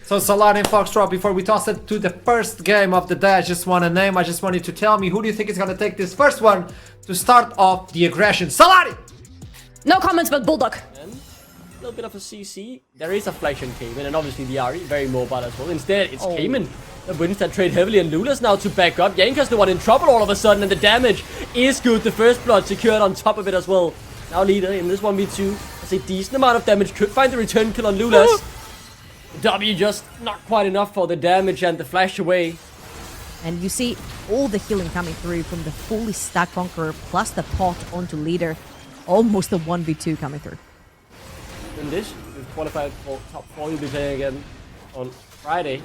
So Saladin Foxtrot, before we toss it to the first game of the day, I just want a name. I just want you to tell me who do you think is gonna take this first one to start off the aggression. Saladin! No comments, but Bulldog. And a little bit of a CC. There is a flash on Cayman, and obviously the Ari, very mobile as well. Instead, it's Cayman that wins that trade heavily, and Lula's now to back up. Yanka's the one in trouble all of a sudden, and the damage is good. The first blood secured on top of it as well. Now leader in this 1v2 has a decent amount of damage. Could find the return kill on Lula's. W just not quite enough for the damage and the flash away. And you see all the healing coming through from the fully stacked Conqueror plus the pot onto leader. Almost the 1v2 coming through. In this, we've qualified for top 4. You'll be playing again on Friday.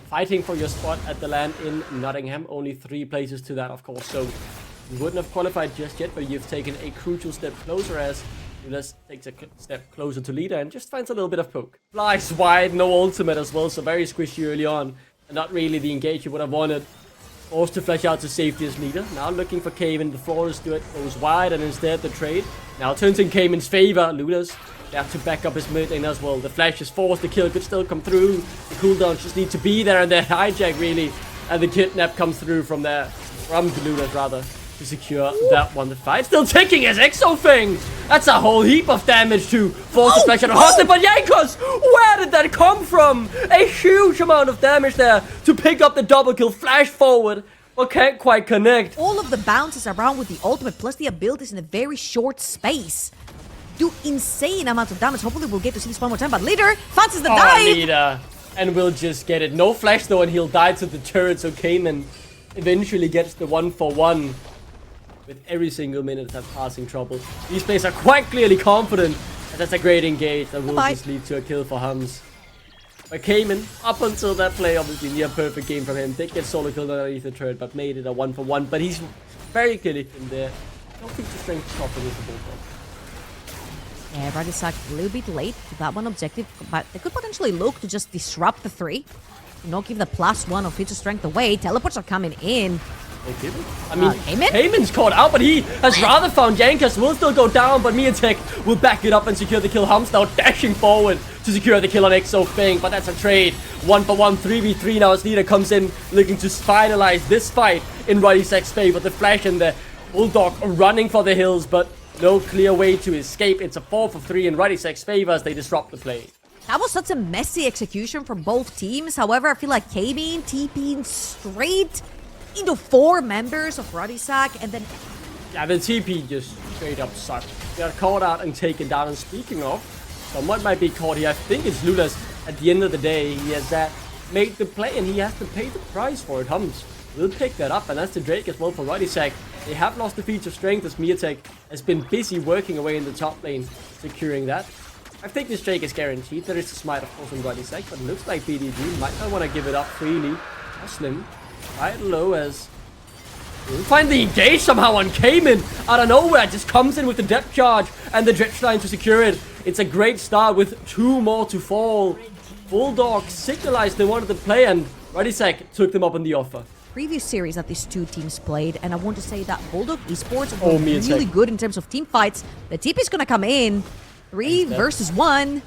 Fighting for your spot at the LAN in Nottingham. Only 3 places to that, of course. So you wouldn't have qualified just yet, but you've taken a crucial step closer as Lulas takes a step closer to leader and just finds a little bit of poke. Flies wide, no ultimate as well, so very squishy early on. And not really the engage you would have wanted. Forced to flash out to safety as leader. Now looking for Cayman. The floor is good. Goes wide and instead the trade now turns in Cayman's favor. Lulas there to back up his mid lane as well. The flash is forced. The kill could still come through. The cooldowns just need to be there, and the hijack really. And the kidnap comes through from there. From Lulas rather. To secure that one. The fight still ticking as Exo thing. That's a whole heap of damage to force the flash out of hostage. But Yankos, where did that come from? A huge amount of damage there to pick up the double kill. Flash forward, but can't quite connect. All of the bounces around with the ultimate plus the abilities in a very short space do insane amounts of damage. Hopefully we'll get to see this one more time. But leader fancies the dive. Leader, and we'll just get it. No flash though, and he'll die to the turret. So Cayman eventually gets the 1-for-1. With every single minute of passing trouble. These players are quite clearly confident. And that's a great engage that will just lead to a kill for Hums. But Cayman, up until that play, obviously near perfect game from him. Did get solo killed underneath the turret, but made it a 1-for-1. But he's very clearly in there. No feature strength stopping with the Bulldog. Yeah, Ruddy Sack a little bit late to that one objective, but they could potentially look to just disrupt the 3. Not give the +1 of feature strength away. Teleports are coming in. I mean, Cayman's caught out, but he has rather found Yankas. Will still go down, but Miatek will back it up and secure the kill. Hums now dashing forward to secure the kill on Exo Fang, but that's a trade. 1-for-1, 3v3 now as leader comes in, looking to finalize this fight in Ruddy Sack's favor. The flash and the Bulldog running for the hills, but no clear way to escape. It's a 4-for-3 in Ruddy Sack's favor as they disrupt the play. That was such a messy execution from both teams. However, I feel like Cayman TPing straight into 4 members of Ruddy Sack, and then yeah, the TP just straight up sucked. Got caught out and taken down. And speaking of, someone might be caught here. I think it's Lulas. At the end of the day, he has made the play, and he has to pay the price for it. Hums will pick that up, and that's the Drake as well for Ruddy Sack. They have lost the feature strength as Miatek has been busy working away in the top lane, securing that. I think this Drake is guaranteed. There is a smite, of course, on Ruddy Sack, but it looks like BDG might not want to give it up freely. Slim. Right low as we'll find the engage somehow on Cayman out of nowhere. Just comes in with the depth charge and the dredge line to secure it. It's a great start with 2 more to fall. Bulldog signalized they wanted to play, and Ruddy Sack took them up on the offer. Previous series that these 2 teams played, and I want to say that Bulldog Esports were really good in terms of team fights. The TP is gonna come in 3 versus 1.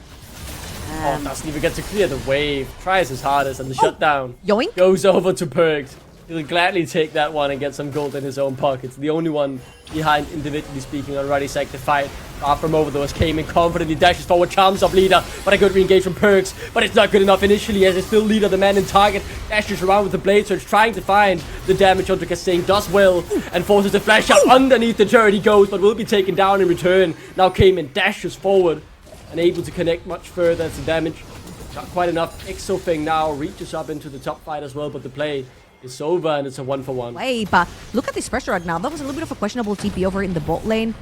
Doesn't even get to clear the wave. Tries his hardest, and the shutdown yoink. Goes over to Perked. He'll gladly take that one and get some gold in his own pockets. The only one behind, individually speaking, on Ruddy Sack to fight. Far from over, though, as Cayman confidently dashes forward, charms up leader, but a good re-engage from Perks. But it's not good enough initially, as it's still leader, the man in target, dashes around with the blade surge, trying to find the damage onto Kasing. Does well, and forces the flash out underneath the turret. He goes, but will be taken down in return. Now Cayman dashes forward, and able to connect much further as the damage. Not quite enough. Exo Fang now reaches up into the top fight as well, but the play is over, and it's a 1-for-1. Wait, but look at this pressure right now. That was a little bit of a questionable TP over in the bot lane.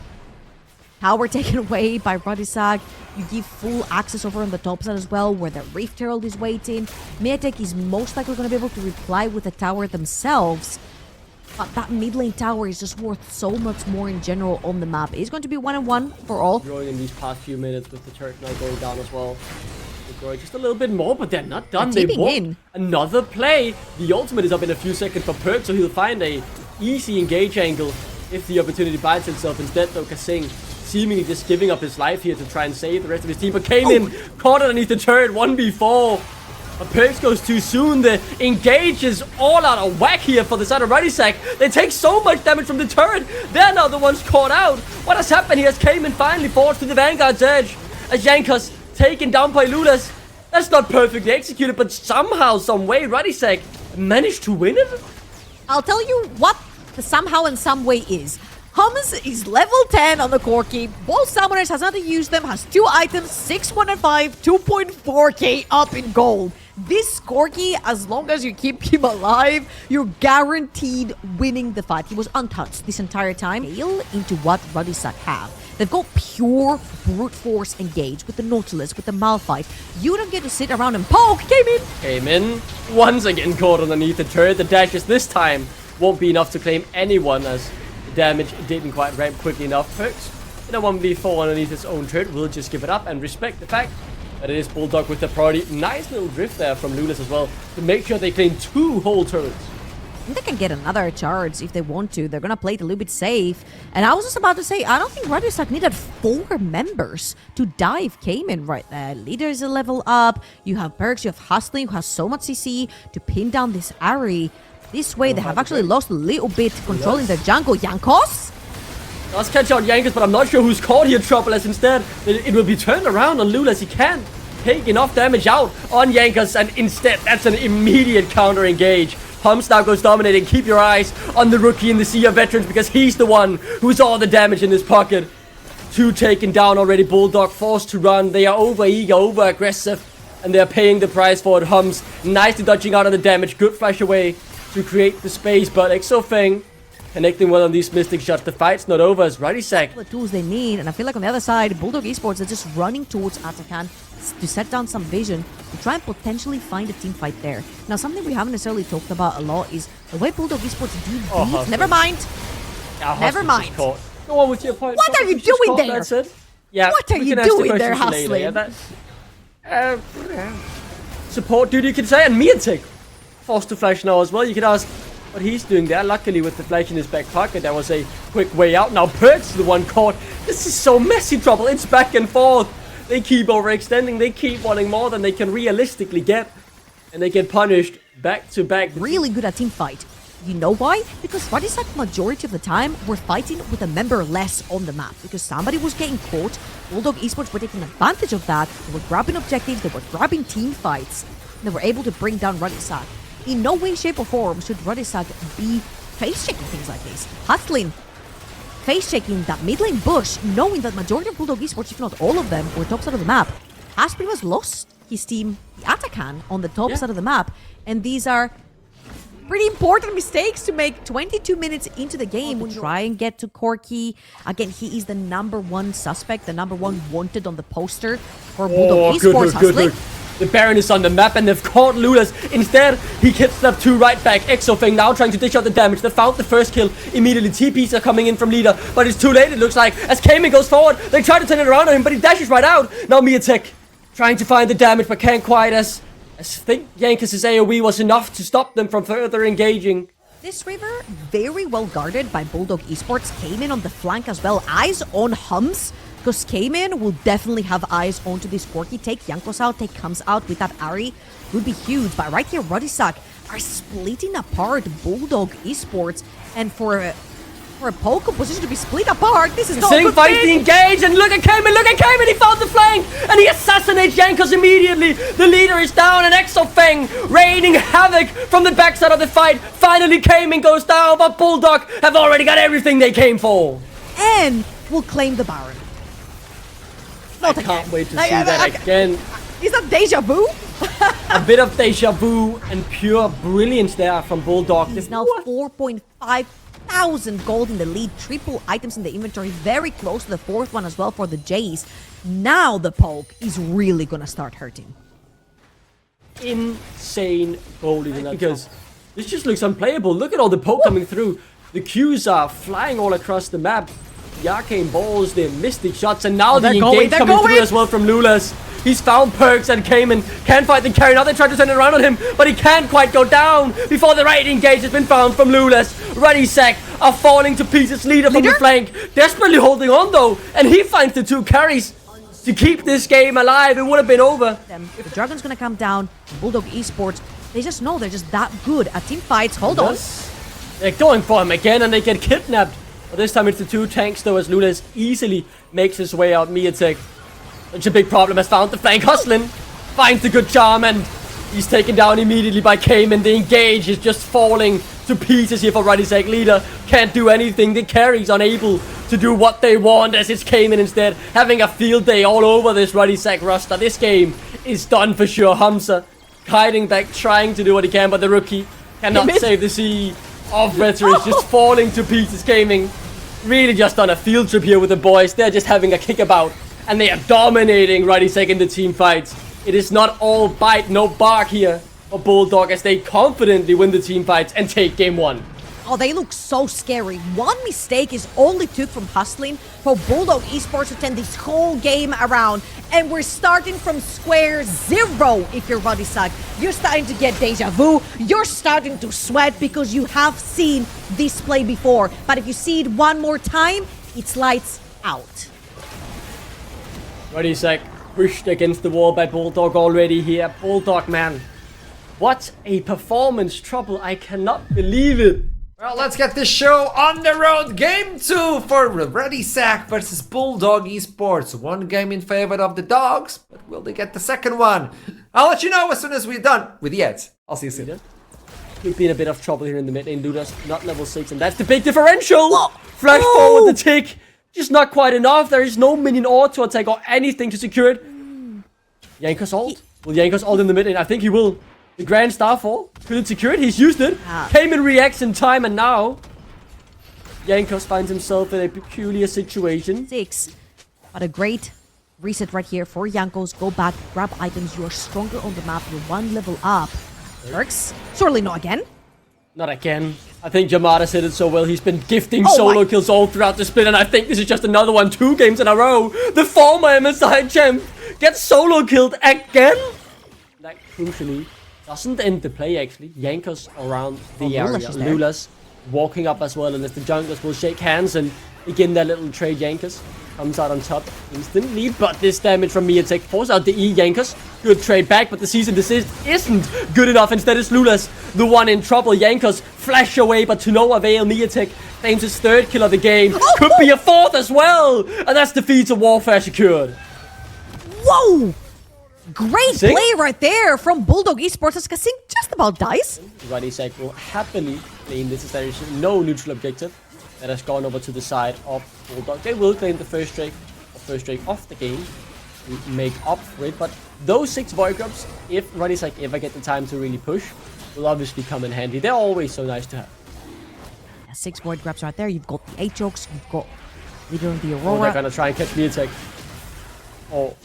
Tower taken away by Ruddy Sack. You give full access over on the top side as well, where the Rift Herald is waiting. Miatek is most likely going to be able to reply with the tower themselves. But that mid lane tower is just worth so much more in general on the map. It's going to be 1-on-1 for all. Growing in these past few minutes with the turret now going down as well. They're growing just a little bit more, but they're not done. They want another play. The ultimate is up in a few seconds for Perk, so he'll find a easy engage angle if the opportunity bites itself. Instead, though, Kasing seemingly just giving up his life here to try and save the rest of his team. But came in, caught underneath the turret, 1v4. But Perks goes too soon. The engage is all out of whack here for the side of Ruddy Sack. They take so much damage from the turret. They're now the ones caught out. What has happened here? As Cayman finally falls to the Vanguard's edge. As Jankos taken down by Lulas. That's not perfectly executed, but somehow, some way, Ruddy Sack managed to win it. I'll tell you what the somehow and some way is. Hums is level 10 on the Corki. Both Summoners has not used them, has 2 items, 6.5, 2.4k up in gold. This Corki, as long as you keep him alive, you're guaranteed winning the fight. He was untouched this entire time. Hail into what Ruddy Sack have. They've got pure brute force engage with the Nautilus, with the Malphite. You don't get to sit around and poke. Came in. Once again caught underneath the turret. The dashes this time won't be enough to claim anyone, as the damage didn't quite ramp quickly enough. Perks in a 1v4 underneath his own turret will just give it up and respect the fact that it is Bulldog with the priority. Nice little drift there from Lulas as well to make sure they claim 2 whole turrets. They can get another charge if they want to. They're gonna play it a little bit safe. And I was just about to say, I don't think Ruddy Sack needed 4 members to dive Cayman right there. Leader is a level up. You have Perks, you have Hustling, who has so much CC to pin down this Ari. This way, they have actually lost a little bit controlling their jungle. Jankos? Let's catch out Jankos, but I'm not sure who's caught here, Trouble, as instead it will be turned around on Lulas. He can't take enough damage out on Jankos, and instead, that's an immediate counter engage. Hums now goes dominating. Keep your eyes on the rookie in the Sea of Veterans, because he's the one who's all the damage in his pocket. 2 taken down already. Bulldog forced to run. They are over eager, over aggressive, and they're paying the price for it. Hums nicely dodging out of the damage. Good flash away to create the space, but Exofeng connecting well on these Mystic shots. The fight's not over as Ruddy Sack. The tools they need, and I feel like on the other side, Bulldog Esports are just running towards Atakan to set down some vision to try and potentially find a team fight there. Now, something we haven't necessarily talked about a lot is the way Bulldog Esports do beat. Never mind. Yeah, Never mind. Go on with your point. What are you doing there? That's it. Yeah, what are you doing there, Hustling? Yeah, support duty, you could say, and Miatek forced to flash now as well. You could ask what he's doing there. Luckily, with the flash in his back pocket, there was a quick way out. Now Perks is the one caught. This is so messy, Trouble. It's back and forth. They keep overextending. They keep wanting more than they can realistically get. And they get punished back to back. Really good at team fight. You know why? Because Ruddy Sack majority of the time were fighting with a member less on the map. Because somebody was getting caught. Bulldog Esports were taking advantage of that. They were grabbing objectives. They were grabbing team fights. They were able to bring down Ruddy Sack. In no way, shape, or form should Ruddy Sack be face-checking things like this. Hustling, face-checking that mid-lane bush, knowing that majority of Bulldog Esports, if not all of them, were top side of the map, has pretty much lost his team, the Atakan, on the top side of the map. And these are pretty important mistakes to make 22 minutes into the game. When try and get to Corki. Again, he is the #1 suspect, the #1 wanted on the poster for Bulldog Esports. Hustling. The Baron is on the map and they've caught Lulas. Instead, he gets left 2 right back. Exofeng now trying to dish out the damage. They found the first kill immediately. TPs are coming in from leader, but it's too late, it looks like. As Cayman goes forward, they try to turn it around on him, but he dashes right out. Now Miatek trying to find the damage, but can't quite, as I think Jankos' AoE was enough to stop them from further engaging. This river, very well guarded by Bulldog Esports, came in on the flank as well. Eyes on Hums. Because Cayman will definitely have eyes onto this Corki. Take Jankos out, take Hums out with that Ari. Would be huge. But right here, Ruddy Sack are splitting apart Bulldog Esports. And for a poke position to be split apart, this is not a good fights thing. the engage, and look at Cayman, he found the flank, and he assassinates Jankos immediately. The leader is down, and Exofeng raining havoc from the backside of the fight. Finally, Cayman goes down, but Bulldog have already got everything they came for. And will claim the Baron. I can't wait to see that again. Is that deja vu? A bit of deja vu and pure brilliance there from Bulldog. He's now 4.5 thousand gold in the lead, triple items in the inventory, very close to the 4th one as well for the Jays. Now the poke is really gonna start hurting. Insane gold in that, because this just looks unplayable. Look at all the poke coming through. The Qs are flying all across the map. The arcane balls, the mystic shots, and now the engage coming through as well from Lulas. He's found Perks and Cayman can't fight the carry. Now they try to turn it around on him, but he can't quite go down before the right engage has been found from Lulas. Ruddy Sack are falling to pieces. Leader from the flank, desperately holding on though, and he finds the 2 carries. to keep this game alive. It would have been over. The Dragon's gonna come down. Bulldog Esports, they just know they're just that good at team fights. Hold on. They're going for him again and they get kidnapped. But this time it's the 2 tanks though, as Lunas easily makes his way out. Miatek, such a big problem, has found the flank. Hustlin finds the good charm and he's taken down immediately by Cayman. The engage is just falling to pieces here for Ruddy Sack. Leader can't do anything. The carry's unable to do what they want, as it's Cayman instead having a field day all over this Ruddy Sack roster. This game is done for sure. Hamza hiding back, trying to do what he can, but the rookie cannot save the sea of rhetoric. Just falling to pieces. Cayman really just on a field trip here with the boys. They're just having a kickabout and they are dominating Ruddy Sack in the team fights. It is not all bite, no bark here for Bulldog, as they confidently win the team fights and take game 1. Oh, they look so scary. One mistake is all it took from hustling for Bulldog Esports to turn this whole game around. And we're starting from square 0 if you're Ruddy Sack. You're starting to get deja vu. You're starting to sweat because you have seen this play before. But if you see it one more time, it's lights out. Ruddy Sack pushed against the wall by Bulldog already here. Bulldog, man. What a performance, Trouble. I cannot believe it. Well, let's get this show on the road. Game 2 for Ruddy Sack versus Bulldog Esports. 1 game in favor of the Dogs, but will they get the second one? I'll let you know as soon as we're done with the ads. I'll see you soon. Could be in a bit of trouble here in the mid lane. Ludas not level 6, and that's the big differential. Flash forward the tick. Just not quite enough. There is no minion auto attack or anything to secure it. Jankos ult. Will Jankos ult in the mid lane? I think he will. The Grand Starfall. Couldn't secure it. He's used it. Came and reacts in time, and now Jankos finds himself in a peculiar situation. 6. But a great reset right here for Jankos. Go back, grab items. You are stronger on the map. You're 1 level up. Works. Surely not again. Not again. I think Yamada's hit it so well. He's been gifting solo kills all throughout the split, and I think this is just another one. 2 games in a row. The former MSI champ gets solo killed again. That crucially doesn't end the play, actually. Jankos around the area. Lulas walking up as well, and as the junglers will shake hands and begin their little trade. Jankos comes out on top instantly, but this damage from Miatek forces out the E. Jankos. Good trade back, but the cease and desist isn't good enough. Instead, it's Lulas, the one in trouble. Jankos flash away, but to no avail. Miatek claims his 3rd kill of the game. Could be a 4th as well, and that's the feat of warfare secured. Whoa! Great play right there from Bulldog Esports, as Kasing just about dies. Ruddy Sack will happily claim this, as there is no neutral objective that has gone over to the side of Bulldog. They will claim the first strike off the game to make up for it, but those 6 void drops, if Ruddy Sack ever get the time to really push, will obviously come in handy. They're always so nice to have. Yeah, 6 void grabs right there. You've got the 8 chokes. You've got Leader of the Oh, Aurora. they're gonna try and catch me attack. Oh.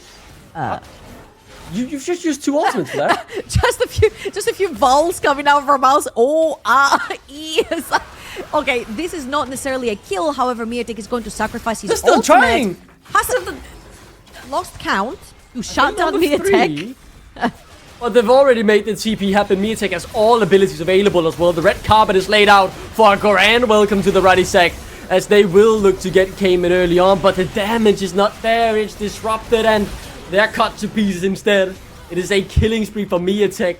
You've just used 2 ultimates for that. just a few vowels coming out of our mouths. Yes. Okay, this is not necessarily a kill. However, Miatek is going to sacrifice his They're still trying. Hasn't lost count to shut down Miatek. But they've already made the TP happen. Miatek has all abilities available as well. The red carpet is laid out for a grand welcome to the Ruddy Sack, as they will look to get Cayman early on, but the damage is not there. It's disrupted and they're cut to pieces instead. It is a killing spree for Miatek.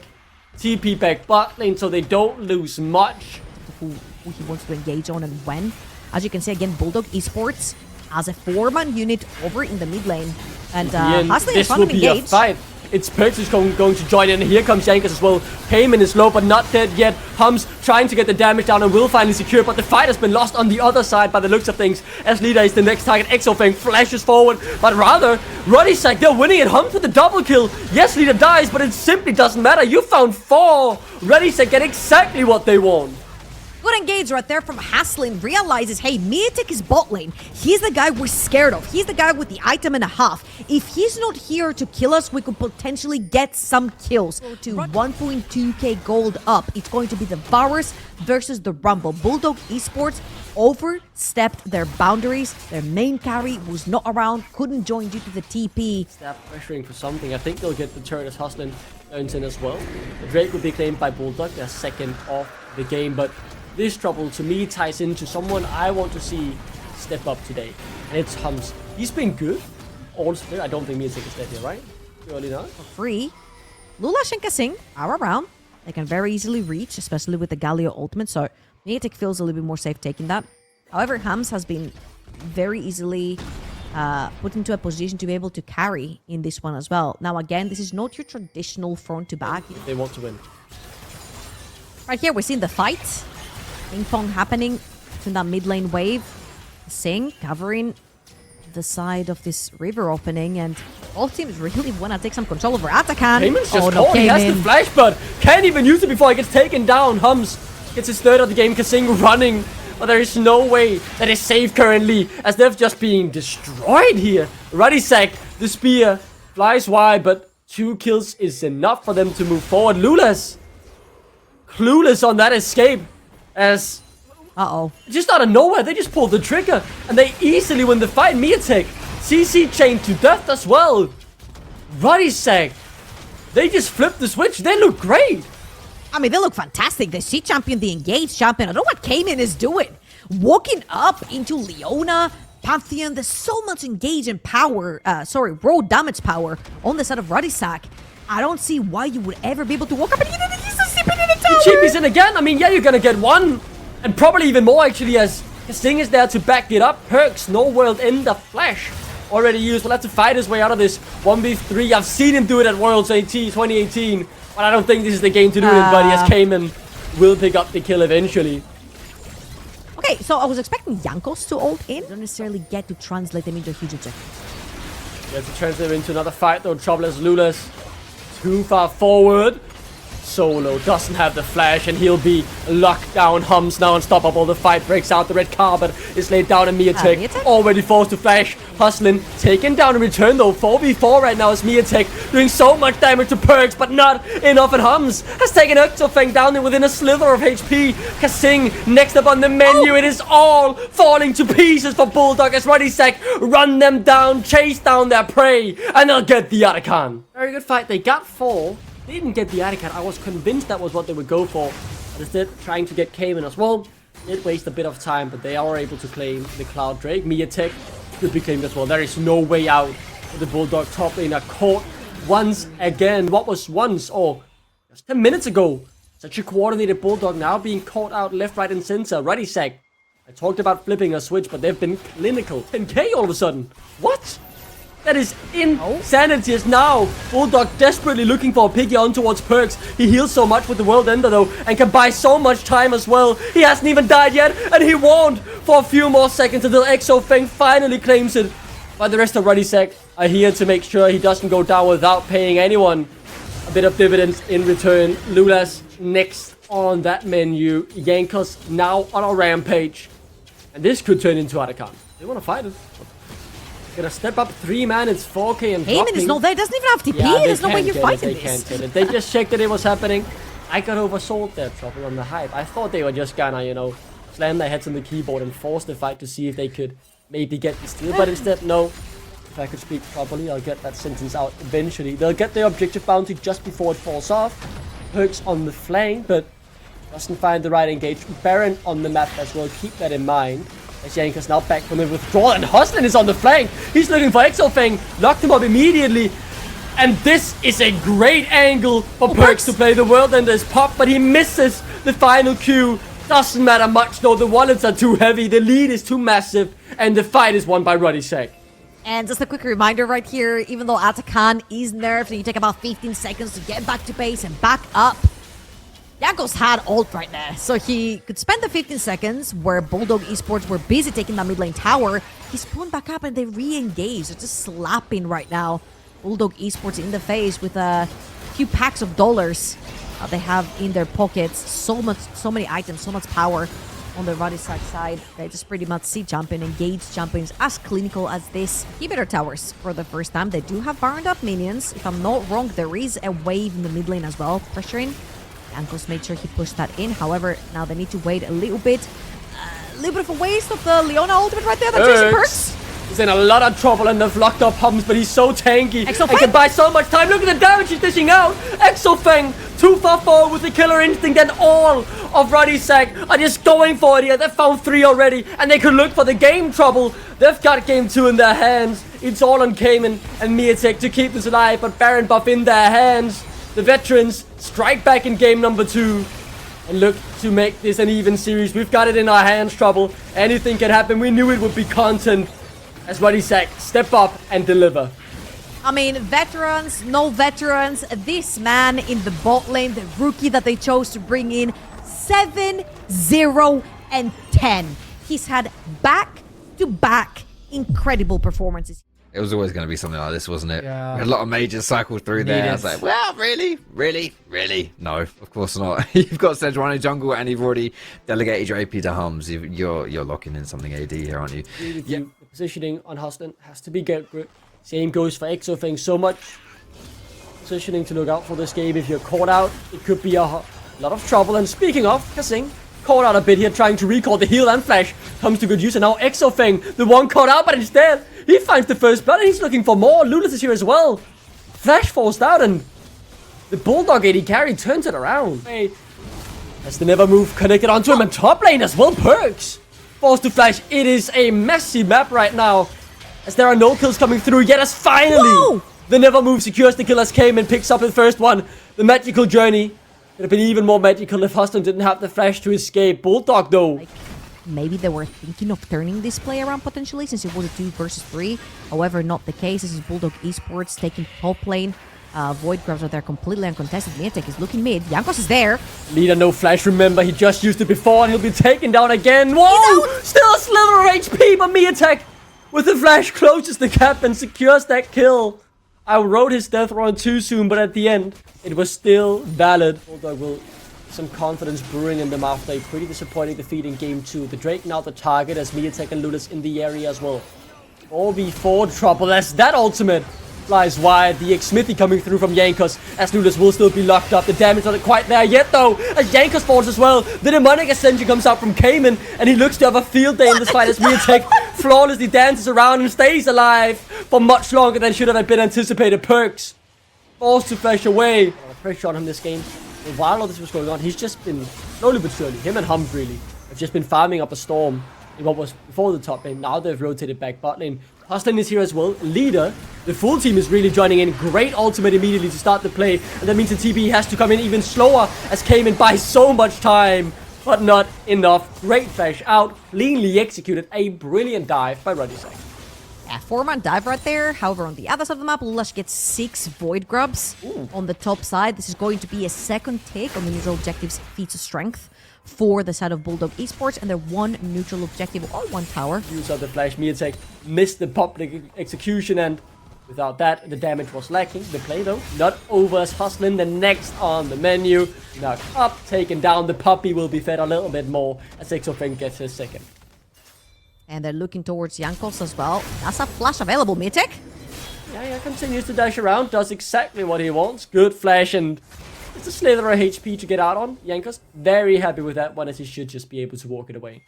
TP back bot lane so they don't lose much. Who he wants to engage on and when. As you can see again, Bulldog Esports as a 4-man unit over in the mid lane. And Hasley is fun to engage. Fight. It's Perks going to join in. Here comes Jankos as well. Cayman is low, but not dead yet. Hums trying to get the damage down and will finally secure, but the fight has been lost on the other side by the looks of things, as Leader is the next target. Exofang flashes forward, but rather, Ruddy Sack, they're winning it. Hums with the double kill. Yes, Leader dies, but it simply doesn't matter. You found 4. Ruddy Sack get exactly what they want. Good engage right there from Haslin. Realizes, hey, Miatek is bot lane. He's the guy we're scared of. He's the guy with the item and a half. If he's not here to kill us, we could potentially get some kills. To 1.2k gold up, it's going to be the Varus versus the Rumble. Bulldog Esports overstepped their boundaries. Their main carry was not around, couldn't join due to the TP. Stop pressuring for something. I think they'll get the turret as Haslin earns in as well. The Drake will be claimed by Bulldog, their 2nd of the game, but this trouble to me ties into someone I want to see step up today, and it's Hums. He's been good all split. I don't think Miatek is dead here, right? Surely not. For free. Lulash and Kasing are around. They can very easily reach, especially with the Galio ultimate. So Miatek feels a little bit more safe taking that. However, Hams has been very easily put into a position to be able to carry in this one as well. Now, again, this is not your traditional front to back. They want to win. Right here, we're seeing the fight. Ping pong happening in that mid lane wave. Sing covering the side of this river opening, and all teams really want to take some control over Atakan. Cayman's just caught. He has the flash, but can't even use it before he gets taken down. Hums gets his third of the game. Kasing running, but there is no way that is safe currently, as they're just being destroyed here. Ruddy Sack, the spear, flies wide, but 2 kills is enough for them to move forward. Lula's clueless on that escape, as just out of nowhere, they just pulled the trigger, and they easily win the fight. Miatek, CC chained to death as well. Ruddy Sack, they just flipped the switch. They look great. I mean, they look fantastic. The C champion, the engaged champion. I don't know what Cayman is doing. Walking up into Leona, Pantheon, there's so much engage and power, raw damage power on the side of Ruddy Sack. I don't see why you would ever be able to walk up and he's just sipping in the tower. The chip is in again. I mean, yeah, you're gonna get one. And probably even more, actually, as Kasing is there to back it up. Perks, no world in the flash. Already used. We'll have to fight his way out of this 1v3. I've seen him do it at Worlds 2018. But I don't think this is the game to do it, buddy, as Cayman will pick up the kill eventually. Okay, so I was expecting Jankos to ult in. Don't necessarily get to translate them into a huge objective. You have to translate into another fight, though. Trouble as Lula's too far forward. Solo doesn't have the flash, and he'll be locked down. Hums now unstoppable. The fight breaks out. The red carpet is laid down, and Miatek already forced to flash. Hustling, taken down in return though. 4v4 right now is Miatek doing so much damage to Perks, but not enough. And Hums has taken Exofeng down there within a slither of HP. Kasing next up on the menu. It is all falling to pieces for Bulldog as Ruddy Sack run them down, chase down their prey, and they'll get the Atakan. Very good fight. They got 4. They didn't get the Atakan. I was convinced that was what they would go for. But instead, trying to get Cayman as well. Did waste a bit of time, but they are able to claim the Cloud Drake. Miatek could be claimed as well. There is no way out for the Bulldog top laner. Caught once again. What was once, or just 10 minutes ago, such a coordinated Bulldog now being caught out left, right, and center. Ruddy Sack. I talked about flipping a switch, but they've been clinical. 10k all of a sudden. What? That is insanity. As now Bulldog desperately looking for a piggy on towards Perks. He heals so much with the World Ender though, and can buy so much time as well. He hasn't even died yet, and he won't for a few more seconds until Exofeng finally claims it. But the rest of Ruddy Sack are here to make sure he doesn't go down without paying anyone a bit of dividends in return. Lula's next on that menu. Jankos now on a rampage, and this could turn into Atakan. They want to fight it. Gonna step up 3-man, it's 4k and Cayman is not there, doesn't even have TP. Yeah, There's no way you're fighting They this. can't kill it. They just checked that it was happening. I got oversold there, Trouble, on the hype. I thought they were just gonna, you know, slam their heads on the keyboard and force the fight to see if they could maybe get the steal. But instead, no. If I could speak properly, I'll get that sentence out eventually. They'll get their objective bounty just before it falls off. Perks on the flank, but doesn't find the right engage. Baron on the map as well. Keep that in mind. As Jankos now back from the withdrawal, and Hustlin is on the flank. He's looking for Exofeng. Locked him up immediately. And this is a great angle for Perks to play. The World Ender is popped, but he misses the final Q. Doesn't matter much though. The wallets are too heavy. The lead is too massive. And the fight is won by Ruddy Sack. And just a quick reminder right here, even though Atakan is nerfed and you take about 15 seconds to get back to base and back up, Jankos had ult right there, so he could spend the 15 seconds where Bulldog Esports were busy taking that mid lane tower. He spawned back up and they re-engaged. They're just slapping right now Bulldog Esports in the face with a few packs of dollars they have in their pockets. So many items, so much power on the Ruddy Sack side. They just pretty much see jumping, engage jumpings as clinical as this. Inhibitor towers for the first time. They do have burned up minions. If I'm not wrong, there is a wave in the mid lane as well, pressuring. Jankos made sure he pushed that in. However, now they need to wait a little bit. A little bit of a waste of the Leona ultimate right there. That chasing Perks. He's in a lot of trouble and they've locked up Hums, but he's so tanky. Exofeng can buy so much time. Look at the damage he's dishing out. Exofeng too far forward with the killer instinct, and all of Ruddy Sack are just going for it here. They've found 3 already, and they could look for the game. Trouble. They've got game 2 in their hands. It's all on Cayman and Miatek to keep this alive, but Baron buff in their hands. The veterans strike back in game number 2 and look to make this an even series. We've got it in our hands, Trouble. Anything can happen. We knew it would be content as Ruddy Sack step up and deliver. I mean, veterans, no veterans. This man in the bot lane, the rookie that they chose to bring in, 7, 0, and 10. He's had back-to-back incredible performances. It was always going to be something like this, wasn't it? Yeah. We had a lot of majors cycled through there. I was like, well, really? No, of course not. You've got Sejuani jungle and you've already delegated your AP to Hums. You're locking in something AD here, aren't you? Yeah. The positioning on Hustlin has to be good. Same goes for Exofeng. So much positioning to look out for this game. If you're caught out, it could be a lot of trouble. And speaking of, Kasing caught out a bit here, trying to recall the heal and flash. Comes to good use, and now Exofeng, the one caught out, but instead, he finds the first blood, and he's looking for more. Lulis is here as well. Flash forced out, and the Bulldog AD carry turns it around. As the never move connected onto him, and top lane as well, Perks. Forced to flash. It is a messy map right now, as there are no kills coming through yet, as finally, Whoa! the never move secures the kill as Cayman picks up the first one. The magical journey would have been even more magical if Huston didn't have the flash to escape. Bulldog, though. Like, maybe they were thinking of turning this play around potentially, since it was a 2 versus 3. However, not the case. This is Bulldog Esports taking top lane. Void grabs are there completely uncontested. Miatek is looking mid. Jankos is there. Leader, no flash, remember, he just used it before and he'll be taken down again. Whoa! Still a slither of HP, but Miatek with the flash closes the gap and secures that kill. I wrote his death run too soon, but at the end, it was still valid. Bulldog will some confidence brewing in them after a pretty disappointing defeat in game 2. The Drake now the target as Miatek and Lulis in the area as well. 4v4 trouble as that ultimate flies wide. The X-Smithy coming through from Jankos as Lulis will still be locked up. The damage not quite there yet though, as Jankos falls as well. The demonic ascension comes out from Cayman and he looks to have a field day in this fight as Miatek flawlessly dances around and stays alive for much longer than should have been anticipated. Perks forced to flash away. A lot of pressure on him this game. And while all this was going on, he's just been slowly but surely, him and Hums really, have just been farming up a storm in what was before the top lane. Now they've rotated back bot lane. Hustlin is here as well. Leader, the full team is really joining in. Great ultimate immediately to start the play. And that means the TP has to come in even slower as Cayman buys so much time. But not enough. Great flash out. Cleanly executed. A brilliant dive by Ruddy Sack. Yeah, 4-man dive right there. However, on the other side of the map, Lulash gets 6 Void Grubs. On the top side, this is going to be a second take on the neutral objective's feats of strength for the side of Bulldog Esports, and their 1 neutral objective or 1 tower. Use of the flash. Miatek missed the public execution, and without that, the damage was lacking. The play, though, not over as Hustlin. The next on the menu. Knocked up, taken down. The puppy will be fed a little bit more as Exofeng gets his second. And they're looking towards Jankos as well. That's a flash available, Miatek. Yeah, continues to dash around, does exactly what he wants. Good flash, and it's a slither of HP to get out on. Jankos very happy with that one, as he should just be able to walk it away.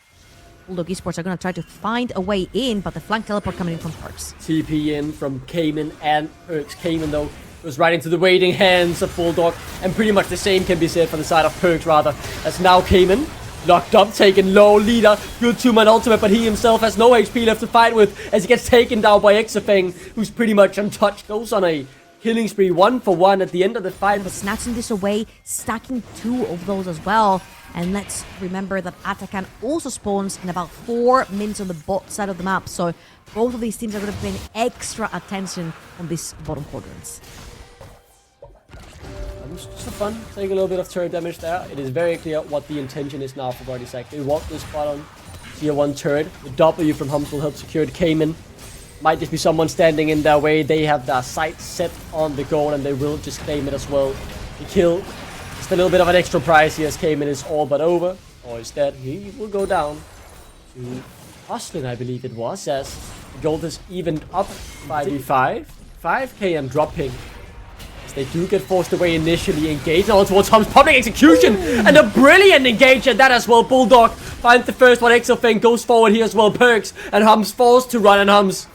Bulldog Esports are going to try to find a way in, but the flank teleport coming in from Perks. TP in from Cayman and Perks. Cayman, though, goes right into the waiting hands of Bulldog, and pretty much the same can be said for the side of Perks, rather, as now Cayman locked up, taken low. Leader, good 2-man ultimate, but he himself has no HP left to fight with as he gets taken down by Exofeng, who's pretty much untouched. Goes on a killing spree, 1-for-1 at the end of the fight. But snatching this away, stacking 2 of those as well. And let's remember that Atakan also spawns in about 4 minutes on the bot side of the map. So both of these teams are going to pay extra attention on these bottom quadrants. Just for fun, take a little bit of turret damage there. It is very clear what the intention is now for Ruddy Sack. They want this spot on tier 1 turret. The W from Hums will help secure it. Cayman might just be someone standing in their way. They have their sights set on the goal and they will just claim it as well. The kill, just a little bit of an extra prize here as Cayman is all but over. Or instead, he will go down to Hustlin, I believe it was, as the gold is evened up 5v5. 5k and dropping. They do get forced away initially, engaged all towards Hums. Public execution and a brilliant engage at that as well. Bulldog finds the first one. Exofeng goes forward here as well. Perks and Hums forced to run, and Hums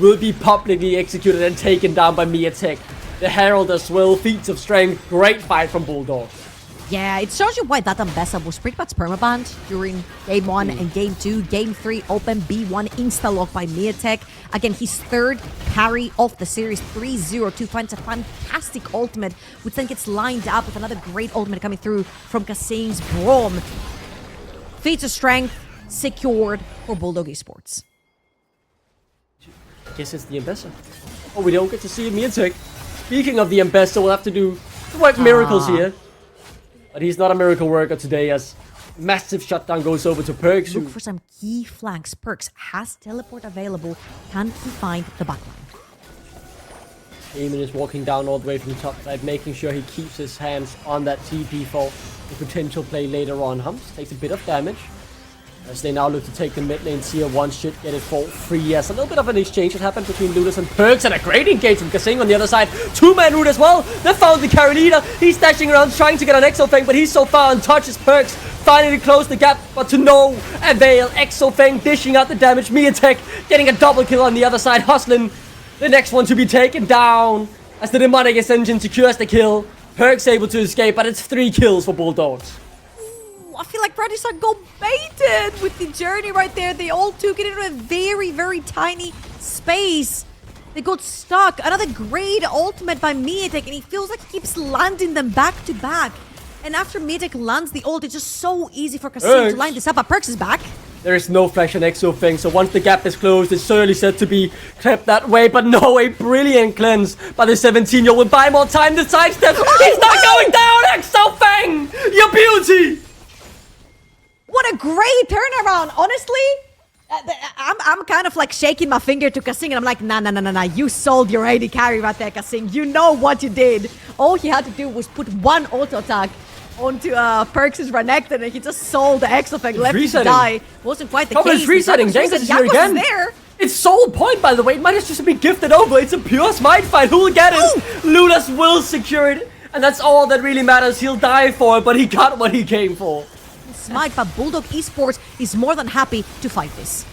will be publicly executed and taken down by Miatek. The Herald as well, feats of strength. Great fight from Bulldog. Yeah, it shows you why that Ambessa was pretty much permabanned during Game 1 and Game 2. Game 3, open B1 insta-lock by Miatek. Again, his third carry of the series, 3-0-2, finds a fantastic ultimate, which then gets lined up with another great ultimate coming through from Kassim's Braum. Feats of strength secured for Bulldog Esports. I guess it's the Ambessa. Oh, we don't get to see Miatek. Speaking of the Ambessa, we'll have to do work miracles here. But he's not a miracle worker today as massive shutdown goes over to Perks. Look for some key flanks. Perks has teleport available. Can he find the backline? Eamon is walking down all the way from the top side, making sure he keeps his hands on that TP for the potential play later on. Humps takes a bit of damage as they now look to take the mid lane. Tier 1 should get it for free. Yes, a little bit of an exchange that happened between Ludus and Perks, and a great engage from Kassim on the other side. Two-man route as well. They found the carry leader. He's dashing around trying to get an Exofang, but he's so far untouched as Perks finally closed the gap, but to no avail. Exofang dishing out the damage. Miatek getting a double kill on the other side. Hustling the next one to be taken down as the Demonic Ascension secures the kill. Perks able to escape, but it's 3 kills for Bulldogs. I feel like Ruddy Sack got baited with the journey right there. They all took it into a very, very tiny space. They got stuck. Another great ultimate by Miatek, and he feels like he keeps landing them back to back. And after Miatek lands the ult, it's just so easy for Kassim to line this up. But Perks is back. There is no flash on Exofang, so once the gap is closed, it's certainly said to be kept that way. But no, a brilliant cleanse by the 17-year-old will buy more time to sidestep. He's not going down, Exofang! Your beauty! What a great turnaround, honestly. I'm kind of like shaking my finger to Kassim, and I'm like, nah. You sold your AD carry right there, Kassim. You know what you did. All he had to do was put one auto attack onto Perks' Renekton, and he just sold the Exofang, left him to die. Wasn't quite the case. It's resetting. Jankos is here again. There. It's soul point, by the way. It might have just been gifted over. It's a pure smite fight. Who will get it? Ludus will secure it, and that's all that really matters. He'll die for it, but he got what he came for. Smite, but Bulldog Esports is more than happy to fight this.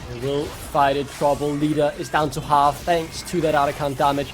They will fight it. Trouble leader is down to half thanks to that out-of-count damage.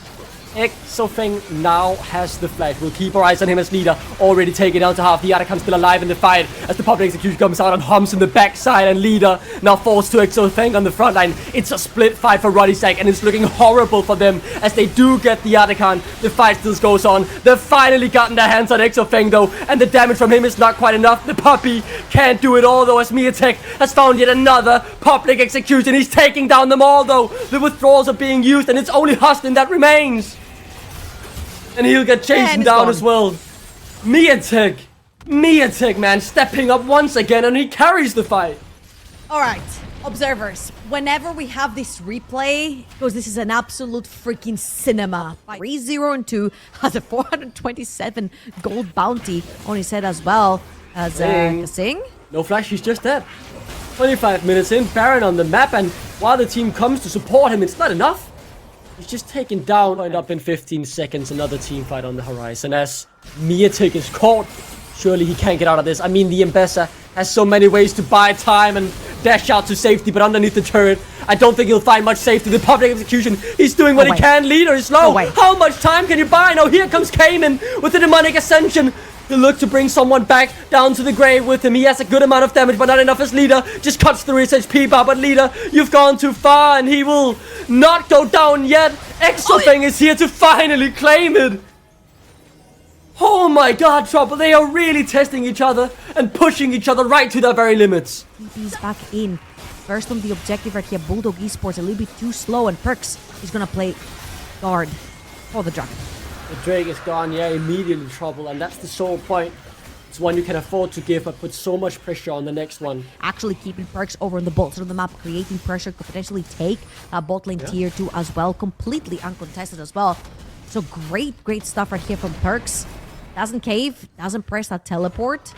Exofang now has the flash. We'll keep our eyes on him as leader. Already taken down to half. The Atacam still alive in the fight as the public execution comes out and humps in the backside. And leader now falls to Exofang on the front line. It's a split fight for Ruddy Sack, and it's looking horrible for them as they do get the Atacam. The fight still goes on. They've finally gotten their hands on Exofang though, and the damage from him is not quite enough. The puppy can't do it all though as Miatek has found yet another public execution. He's taking down them all though. The withdrawals are being used, and it's only Huston that remains. And he'll get chased down as well. Miatek, man, stepping up once again, and he carries the fight. All right, observers, whenever we have this replay, because this is an absolute freaking cinema. 3-0-2 has a 427 gold bounty on his head as well as Kassim. No flash, he's just dead. 25 minutes in, Baron on the map, and while the team comes to support him, it's not enough. He's just taken down. Point up in 15 seconds. Another team fight on the horizon as Miatek is caught. Surely he can't get out of this. I mean, the Ambessa has so many ways to buy time and dash out to safety, but underneath the turret, I don't think he'll find much safety. The public execution, he's doing what he can. Leader is low. How much time can you buy? No, here comes Cayman with the Demonic Ascension. He'll look to bring someone back down to the grave with him. He has a good amount of damage, but not enough as leader. Just cuts through his HP bar, but leader, you've gone too far, and he will not go down yet. Exofang is here to finally claim it. Oh my god, Trouble. They are really testing each other and pushing each other right to their very limits. TP's back in. First on the objective right here, Bulldog Esports a little bit too slow, and Perks is going to play guard for the Dragon. The Drake is gone, yeah, immediately Trouble, and that's the sole point. It's one you can afford to give, but put so much pressure on the next one. Actually keeping Perks over on the bot side of the map, creating pressure, could potentially take that bot lane tier 2 as well, completely uncontested as well. So great stuff right here from Perks. Doesn't cave, doesn't press that teleport.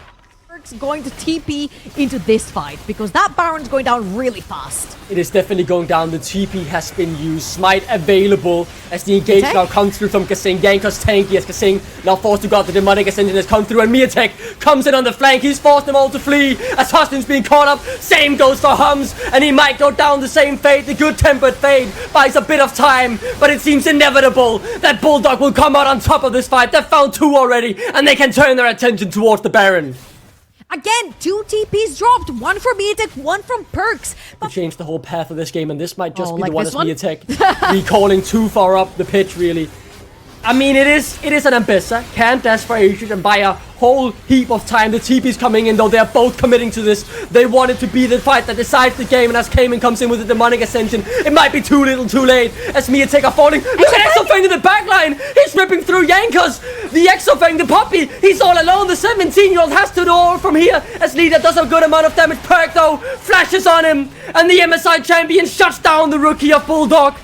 Perks going to TP into this fight? Because that Baron's going down really fast. It is definitely going down. The TP has been used. Smite available as the engage now comes through from Kasing. Jankos tanky as Kasing now forced to go out. The Demonic Ascension has come through and Miatek comes in on the flank. He's forced them all to flee as Huston's being caught up. Same goes for Hums and he might go down the same fate. The good-tempered fate buys a bit of time, but it seems inevitable that Bulldog will come out on top of this fight. They've found 2 already and they can turn their attention towards the Baron. Again, 2 TPs dropped. 1 from Miatek, 1 from Perks. To change the whole path of this game, and this might just be like the one this as one? Miatek recalling too far up the pitch, really. I mean, it is an Ambessa. Can't dash for Asian and buy a whole heap of time. The TP's coming in, though. They're both committing to this. They want it to be the fight that decides the game, and as Cayman comes in with the Demonic Ascension, it might be too little too late. As Miatek are falling. Look at Exofang in the backline. He's ripping through Jankos. The Exofang, the puppy, he's all alone. The 17-year-old has to do all from here. As Leader does a good amount of damage. Perk, though, flashes on him, and the MSI champion shuts down the rookie of Bulldog.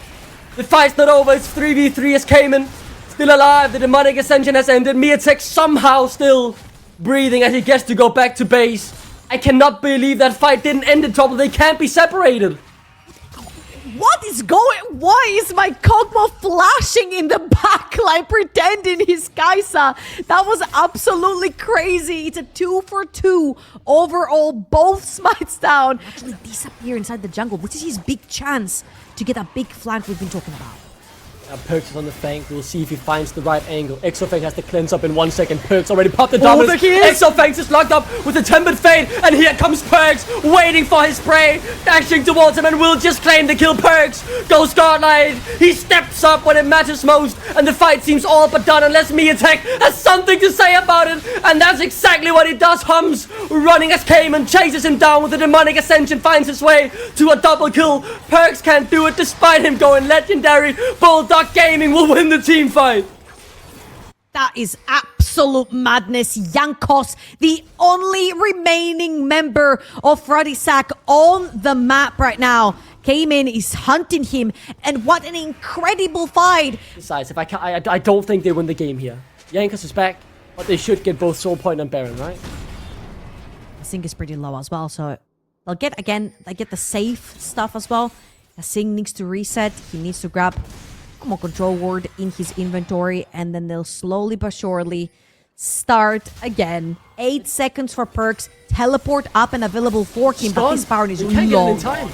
The fight's not over. It's 3v3 as Cayman still alive. The Demonic Ascension has ended. Miatek somehow still breathing as he gets to go back to base. I cannot believe that fight didn't end in trouble. They can't be separated. What is going... Why is my Kog'Maw flashing in the backline pretending he's Kai'Sa? That was absolutely crazy. It's a 2 for 2 overall. Both smites down. Actually disappear inside the jungle, which is his big chance to get that big flank we've been talking about. Now Perks is on the flank. We'll see if he finds the right angle. Exofang has to cleanse up in 1 second. Perks already popped the doubles. Exofang is locked up with the tempered fade. And here comes Perks, waiting for his prey. Dashing towards him and will just claim the kill. Perks goes godlike. He steps up when it matters most. And the fight seems all but done unless Miatek has something to say about it. And that's exactly what he does. Hums running as Cayman chases him down with the Demonic Ascension. Finds his way to a double kill. Perks can't do it despite him going legendary. Bulldog Gaming will win the team fight. That is absolute madness. Jankos, the only remaining member of Ruddy Sack on the map right now. Cayman is hunting him, and what an incredible fight. Besides, if I don't think they win the game here. Jankos is back, but they should get both Soul Point and Baron, right? I think it's pretty low as well, so they'll get, again, they get the safe stuff as well. Singh needs to reset. He needs to grab more control ward in his inventory, and then they'll slowly but surely start again. 8 seconds for Perks. Teleport up and available for him, but this Baron is can't long. get it in time.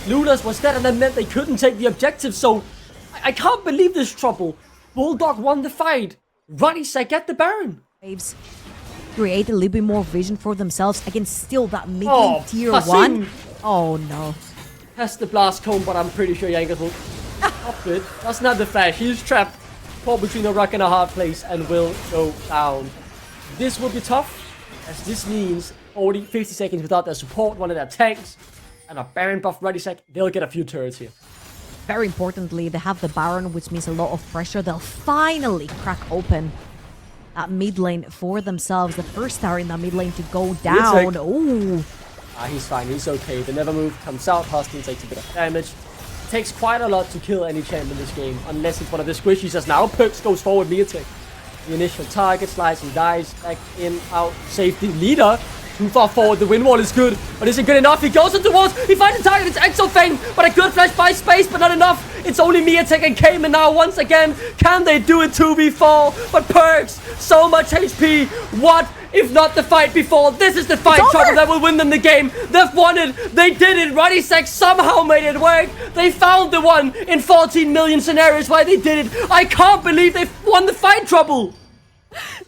Lulas was dead, and that meant they couldn't take the objective, so I can't believe this trouble. Bulldog won the fight. Ruddy Sack get the Baron. Waves create a little bit more vision for themselves against still that mid-lane tier 1. Oh no. Has the blast cone, but I'm pretty sure Jankos will up it. That's not the flash. He's trapped. Caught between a rock and a hard place and will go down. This will be tough, as this means 50 seconds without their support, one of their tanks, and a Baron buff Ruddy Sack. They'll get a few turrets here. Very importantly, they have the Baron, which means a lot of pressure. They'll finally crack open that mid lane for themselves. The first tower in that mid lane to go down. Ooh. He's fine. He's okay. The never move comes out. Huston takes a bit of damage. Takes quite a lot to kill any champ in this game, unless it's one of the squishies. As now Perks goes forward, Miatek. The initial target slides and dies. Back in, out, safety. Leader, too far forward. The wind wall is good, but is it good enough? He goes into walls. He finds the target. It's Exofang, but a good flash by space, but not enough. It's only Miatek and Cayman now once again. Can they do it 2v4? But Perks, so much HP. What if not the fight before? This is the fight trouble that will win them the game. They've won it. They did it. Ruddy Sack somehow made it work. They found the one in 14 million scenarios why they did it. I can't believe they've won the fight trouble.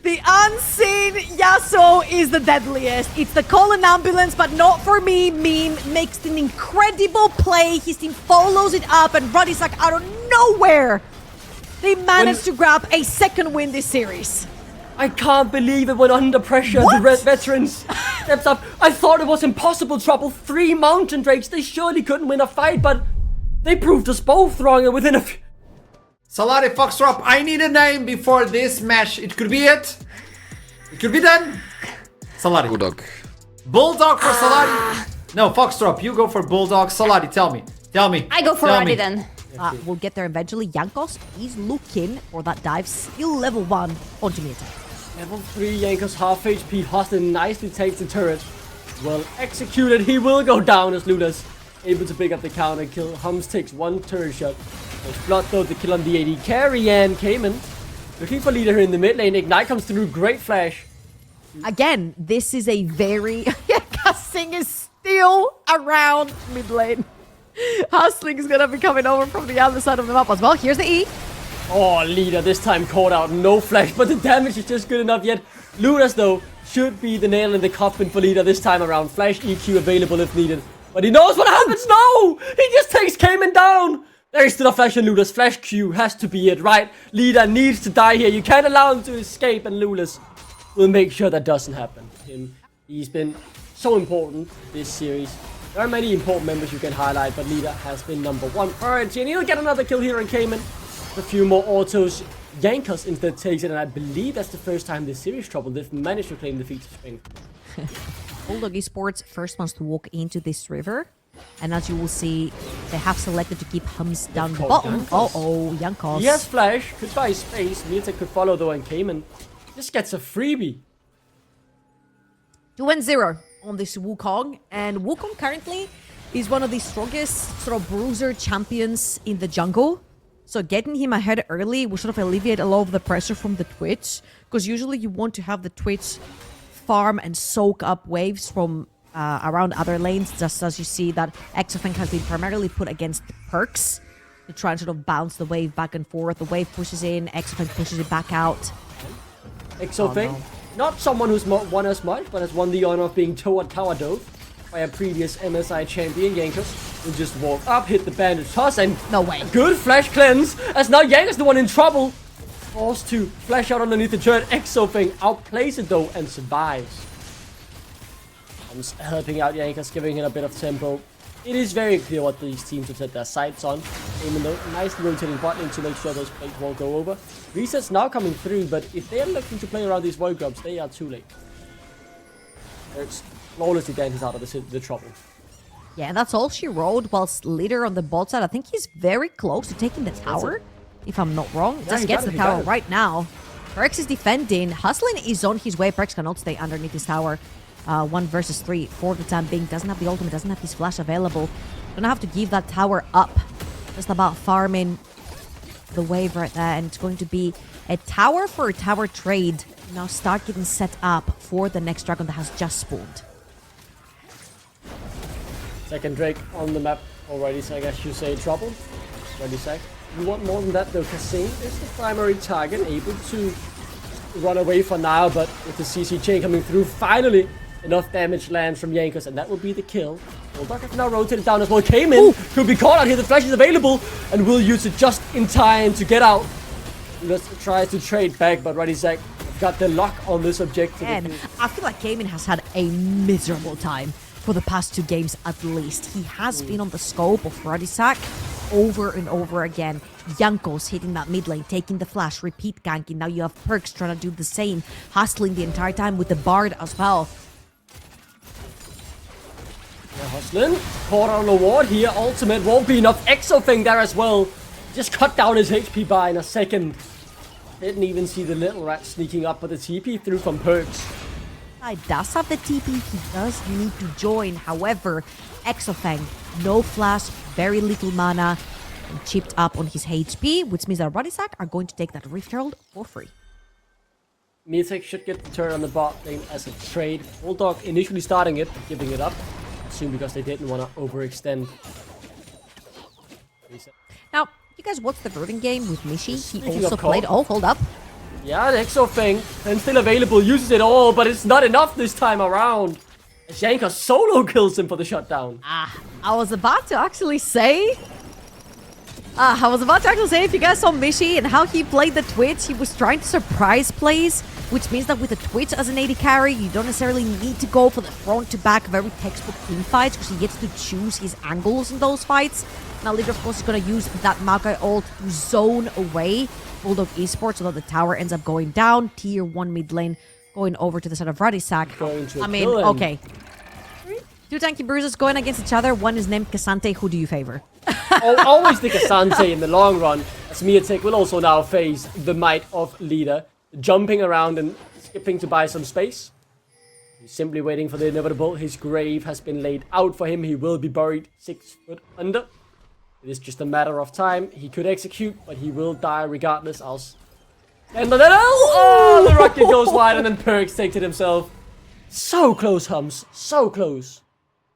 The unseen Yasuo is the deadliest. It's the call an ambulance, but not for me. Meme makes an incredible play. His team follows it up, and Ruddy Sack out of nowhere, they managed to grab a second win this series. I can't believe it when under pressure. What? The red veterans steps up. I thought it was impossible trouble. 3 mountain drakes. They surely couldn't win a fight, but they proved us both wrong, and within a few... Salari Foxtrot, I need a name before this match. It could be it. It could be done. Salari. Bulldog. Bulldog for Salari. No, Foxtrot, you go for Bulldog. Salari, tell me. Tell me. I go for Tell Ruddy me. then. We'll get there eventually. Jankos, he's looking for that dive. Still level 1 onto Miatek. Level 3 Jankos half HP. Hostin nicely takes the turret. Well executed. He will go down as Ludas able to pick up the counter kill. Hums takes one turret shot. Blood though the kill on the AD carry, and Cayman looking for leader here in the mid lane. Ignite comes through. Great flash. Again, this is a very... Sing is still around mid lane. Hustling is gonna be coming over from the other side of the map as well. Here's the E. Oh, leader this time caught out. No flash, but the damage is just good enough yet. Ludas, though, should be the nail in the coffin for leader this time around. Flash EQ available if needed. But he knows what happens. No! He just takes Cayman down. There is still a flash on Ludas. Flash Q has to be it, right? Leader needs to die here. You can't allow him to escape, and Ludas will make sure that doesn't happen. He's been so important this series. There are many important members you can highlight, but leader has been #1 priority. And he'll get another kill here on Cayman. A few more autos. Jankos instead takes it, and I believe that's the first time this series trouble they've managed to claim the feature spring. Bulldog Esports first wants to walk into this river, and as you will see, they have selected to keep Hums down the bottom. Oh, Jankos. He has flash, could buy space. Mirtek could follow though, and Cayman just gets a freebie. 2-0 on this Wukong, and Wukong currently is one of the strongest sort of bruiser champions in the jungle. So getting him ahead early will sort of alleviate a lot of the pressure from the Twitch, because usually you want to have the Twitch farm and soak up waves from around other lanes, just as you see that Exofeng has been primarily put against Perks to try and sort of bounce the wave back and forth. The wave pushes in, Exofeng pushes it back out. Exofeng, not someone who's won as much, but has won the honor of being tower dove by a previous MSI champion. Jankos will just walk up, hit the bandage toss, and no way. Good flash cleanse, as now Jankos the one in trouble. Forced to flash out underneath the turret. Exofeng outplays it though and survives. Comes helping out Jankos, giving it a bit of tempo. It is very clear what these teams have set their sights on. Even though nicely rotating bot lane to make sure those plates won't go over. Resets now coming through, but if they are looking to play around these void grubs, they are too late. It's flawlessly dances out of the trouble. Yeah, and that's all she rolled, whilst leader on the bot side, I think he's very close to taking the tower, if I'm not wrong. Yeah, Just gets the tower right now. Perks is defending. Hustling is on his way. Perks cannot stay underneath his tower. 1 versus 3 for the time being. Doesn't have the ultimate, doesn't have his flash available. Gonna have to give that tower up. Just about farming the wave right there, and it's going to be a tower for a tower trade. Now start getting set up for the next dragon that has just spawned. Second Drake on the map already, so I guess you say trouble. Ruddy Sack. You want more than that though. Kasing is the primary target, able to run away for now, but with the CC chain coming through, finally enough damage lands from Jankos, and that will be the kill. Bulldog have now rotated down as well. Cayman could be caught out here. The flash is available, and will use it just in time to get out. Let's try to trade back, but Ruddy Sack got the lock on this objective. And I feel like Cayman has had a miserable time for the past 2 games at least. He has been on the scope of Ruddy Sack over and over again. Jankos hitting that mid lane, taking the flash, repeat ganking. Now you have Perks trying to do the same, hustling the entire time with the Bard as well. Yeah, hustling. Caught on the ward here. Ultimate won't be enough. Exofeng there as well. Just cut down his HP bar in a second. Didn't even see the little rat sneaking up, but the TP through from Perks. He does have the TP, he does need to join. However, Exofeng, no flash, very little mana, and chipped up on his HP, which means that Ruddy Sack are going to take that Rift Herald for free. Mirtek should get the turn on the bot lane as a trade. Bulldog initially starting it, but giving it up. Assume because they didn't want to overextend. Now, you guys watched the Rooting game with Mishi. He Speaking also of played... Cole. Oh, hold up. Yeah, the Exofeng, and still available, uses it all, but it's not enough this time around. As Jankos solo kills him for the shutdown. I was about to actually say... if you guys saw Mishi and how he played the Twitch, he was trying to surprise plays, which means that with the Twitch as an AD carry, you don't necessarily need to go for the front-to-back, very textbook team fights, because he gets to choose his angles in those fights. Now, Leader, of course, is going to use that Maokai ult to zone away Bulldog Esports, so that the tower ends up going down. Tier 1 mid lane going over to the side of Ruddy Sack. I mean, okay. 2 tanky bruisers going against each other. One is named Cassante. Who do you favor? Always the Cassante in the long run, as Mirtek will also now face the might of Leader, jumping around and skipping to buy some space. He's simply waiting for the inevitable. His grave has been laid out for him. He will be buried 6 foot under. It is just a matter of time. He could execute, but he will die regardless. And then, oh, the rocket goes wide, and then Perks takes it himself. So close, Hums. So close.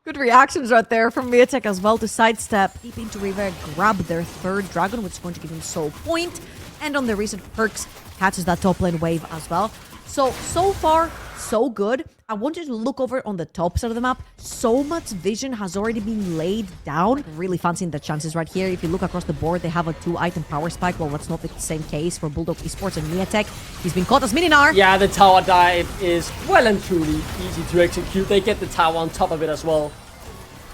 Good reactions right there from Miatek as well to sidestep deep into river, grab their third dragon, which is going to give him soul point. And on the recent Perks, catches that top lane wave as well. So far, so good. I want you to look over on the top side of the map. So much vision has already been laid down. Really fancying the chances right here. If you look across the board, they have a 2-item power spike. Well, that's not the same case for Bulldog Esports and Miatek. He's been caught as Mininar. Yeah, the tower dive is well and truly easy to execute. They get the tower on top of it as well.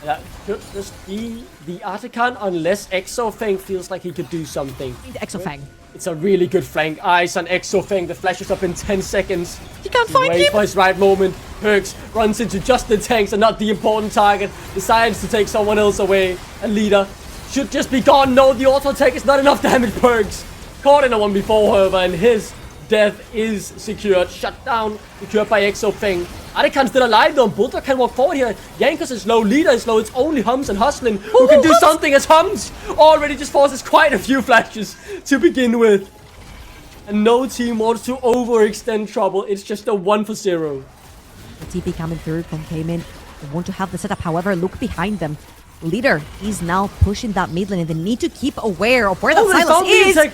That could just be the Artican unless Exofang feels like he could do something. Exofang. It's a really good flank. Eyes on Exofang. The flash is up in 10 seconds. He can't find Wait him. for his right moment. Perks runs into just the tanks and not the important target. Decides to take someone else away. And Leader should just be gone. No, the auto attack is not enough damage. Perks caught in a 1v4, however, and his death is secured. Shut down. Secured by Exofang. Artican's still alive though. Bulldog can walk forward here. Jankos is low. Leader is low. It's only Hums and Hustlin who can do something, as Hums already just forces quite a few flashes to begin with. And no team wants to overextend trouble. It's just a 1-for-0. The TP coming through from Cayman. They want to have the setup. However, look behind them. Leader is now pushing that mid lane, and they need to keep aware of where that Silas is.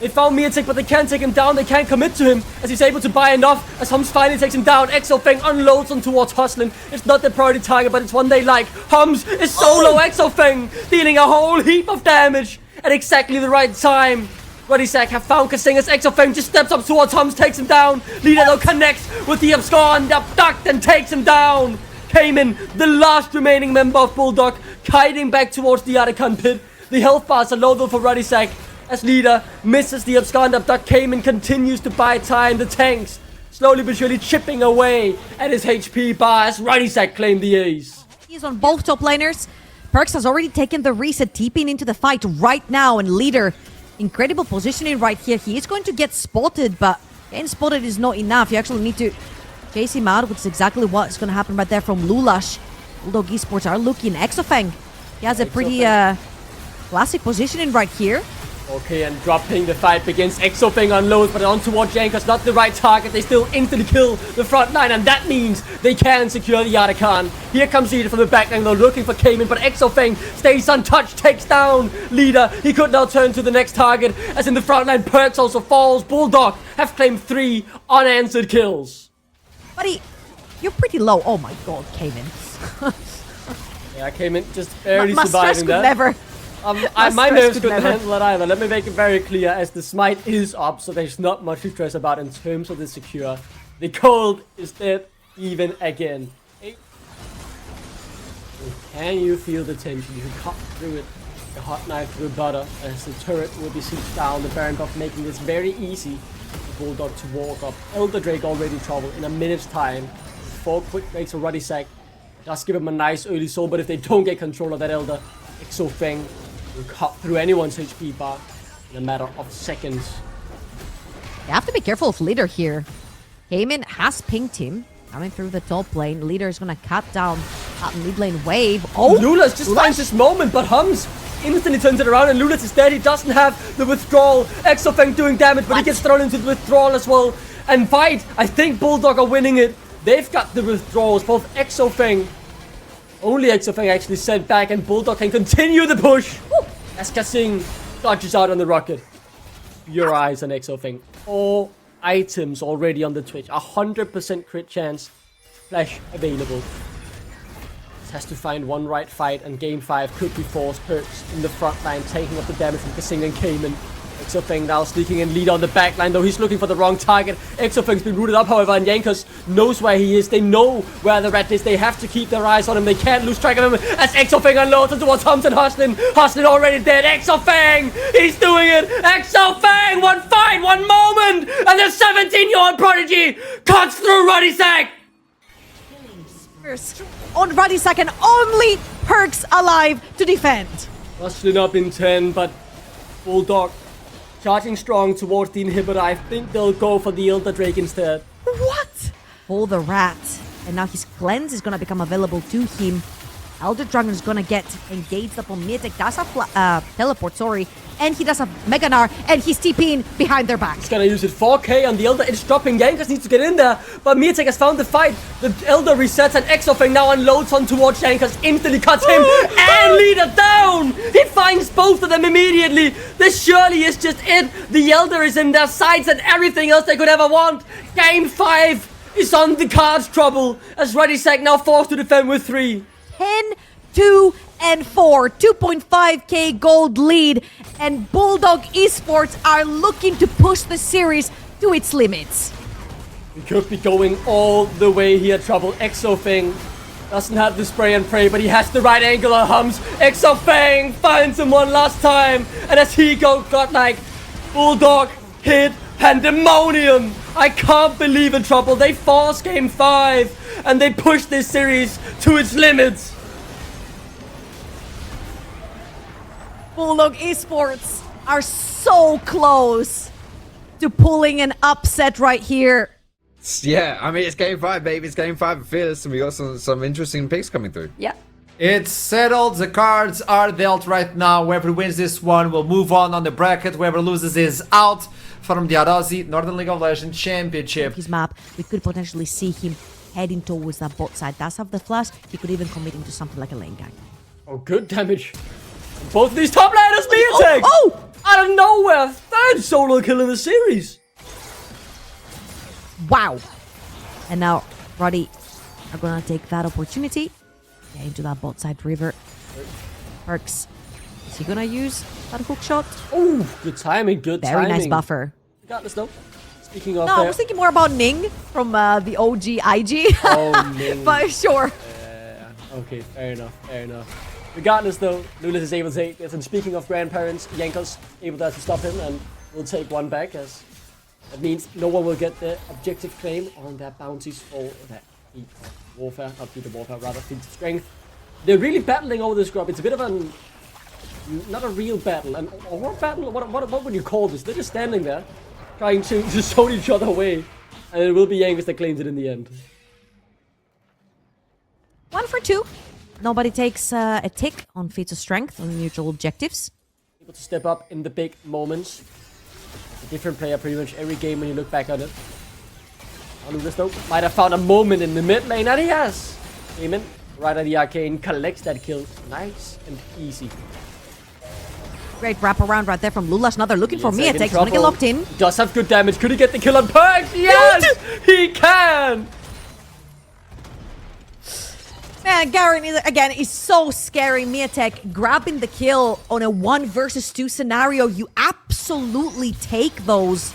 They found Miatek, but they can't take him down. They can't commit to him as he's able to buy enough. As Hums finally takes him down, Exofang unloads on towards Hustlin. It's not their priority target, but it's one they like. Hums is solo Exofang, dealing a whole heap of damage at exactly the right time. Ruddy Sack have found Kasing as Exofang just steps up towards Hums, takes him down. Leader though connects with the abscond, abduct, and takes him down. Cayman, the last remaining member of Bulldog, kiting back towards the Artican pit. The health bars are low though for Ruddy Sack. As Leader misses the abscond, abduct, Cayman continues to buy time. The tanks slowly but surely chipping away at his HP bar as Ruddy Sack claimed the ace. He's on both top laners. Perks has already taken the reset, TPing into the fight right now, and Leader, incredible positioning right here. He is going to get spotted, but getting spotted is not enough. You actually need to chase him out, which is exactly what's going to happen right there from Lulash. Bulldog Esports are looking. Exofang, he has a pretty classic positioning right here. Okay, and dropping the fight begins. Exofang unloads, but on towards Jankos, not the right target. They still instantly kill the front line, and that means they can secure the Artican. Here comes Leader from the back line, though, looking for Cayman, but Exofang stays untouched, takes down Leader. He could now turn to the next target, as in the front line, Perks also falls. Bulldog have claimed 3 unanswered kills. Buddy, you're pretty low. Oh my god, Cayman. Yeah, Cayman just barely my stress surviving could that. never. My nerves couldn't handle it either. Let me make it very clear, as the smite is up, so there's not much to stress about in terms of the secure. The cold is dead even again. Can you feel the tension? You can cut through it. The hot knife through butter as the turret will be sieged down. The Baron buff making this very easy for Bulldog to walk up. Elder Drake already trouble in a minute's time. 4 quick breaks for Ruddy Sack. Just give him a nice early soul, but if they don't get control of that Elder, Exofang will cut through anyone's HP bar in a matter of seconds. You have to be careful of Leader here. Cayman has pinged him. Coming through the top lane. Leader is going to cut down that mid lane wave. Oh! Lulas just finds this moment, but Hums instantly turns it around, and Lulas is dead. He doesn't have the withdrawal. Exofang doing damage, but he gets thrown into the withdrawal as well. And fight, I think Bulldog are winning it. They've got the withdrawals, both Exofang. Only Exofang actually sent back, and Bulldog can continue the push. Woo! As Kasing dodges out on the rocket. Your eyes on Exofang. 4 items already on the Twitch. 100% crit chance. Flash available. Just has to find one right fight, and game 5 could be forced. Perks in the front line, taking up the damage from Kasing and Cayman. Exofang now sneaking in, Leader on the back line, though he's looking for the wrong target. Exofang's been rooted up, however, and Jankos knows where he is. They know where the rat is. They have to keep their eyes on him. They can't lose track of him as Exofang unloads towards Hums and Hustlin. Hustlin already dead. Exofang! He's doing it! Exofang! One fight, one moment! And the 17-year-old prodigy cuts through Ruddy Sack! On Ruddy Sack, and only Perks alive to defend. Hustlin up in 10, but Bulldog charging strong towards the inhibitor. I think they'll go for the Elder Drake instead. What? Pull the rat. And now his cleanse is gonna become available to him. Elder Dragon is gonna get engaged upon Miatek. Does have teleport, sorry. And he does have Mega Gnar, and he's TPing behind their back. He's gonna use it 4K on the Elder. It's dropping. Jankos needs to get in there. But Miatek has found the fight. The Elder resets and Exofang now unloads on towards Jankos. Instantly cuts him and leader down. He finds both of them immediately. This surely is just it. The Elder is in their sights and everything else they could ever want. Game 5 is on the cards, trouble. As Ruddy Sack now forced to defend with 3. 10, 2, and 4. 2.5k gold lead. And Bulldog Esports are looking to push the series to its limits. He could be going all the way here, trouble. Exofang doesn't have the spray and pray, but he has the right angle on Hums. Exofang finds him one last time. And as he got like Bulldog hit Pandemonium. I can't believe it, trouble. They force game 5 and they push this series to its limits. Bulldog Esports are so close to pulling an upset right here. Yeah, I mean, it's game 5, baby. It's game 5 of Fearless, and we got some interesting picks coming through. Yeah. It's settled. The cards are dealt right now. Whoever wins this one will move on the bracket. Whoever loses is out from the Arazi Northern League of Legends Championship. His map, we could potentially see him heading towards that bot side. Does have the flash. He could even commit into something like a lane gang. Oh, good damage. Both of these top laners, Miatek! Oh! Out of nowhere, 3rd solo kill in the series. Wow. And now Ruddy are gonna take that opportunity. Get into that bot side river. Perks. Is he gonna use that hook shot? Oh, good timing, good Very timing. nice buffer. Got this though. Speaking of No, I was thinking more about Ning from the OG IG. Oh, Ning. But sure. Okay, fair enough, fair enough. Regardless though, Lulis is able to take this, and speaking of grandparents, Jankos able to stop him and will take one back, as that means no one will get the objective claim on their bounties for that feat of warfare, not feat of warfare, rather feat of strength. They're really battling over this grub. It's a bit of an, not a real battle, and or what battle, what would you call this? They're just standing there, trying to zone each other away, and it will be Jankos that claims it in the end. 1 for 2. Nobody takes a tick on feats of strength on neutral objectives. Able to step up in the big moments. A different player pretty much every game when you look back on it. Lulis though might have found a moment in the mid lane, and he has. Came in right at the arcane, collects that kill. Nice and easy. Great wraparound right there from Lulash. Now they're looking for Miatek in Miatek. Gonna get trouble. locked in. Does have good damage. Could he get the kill on Perks? Yes! He can! Man, Garen is so scary. Miatek grabbing the kill on a 1 versus 2 scenario. You absolutely take those.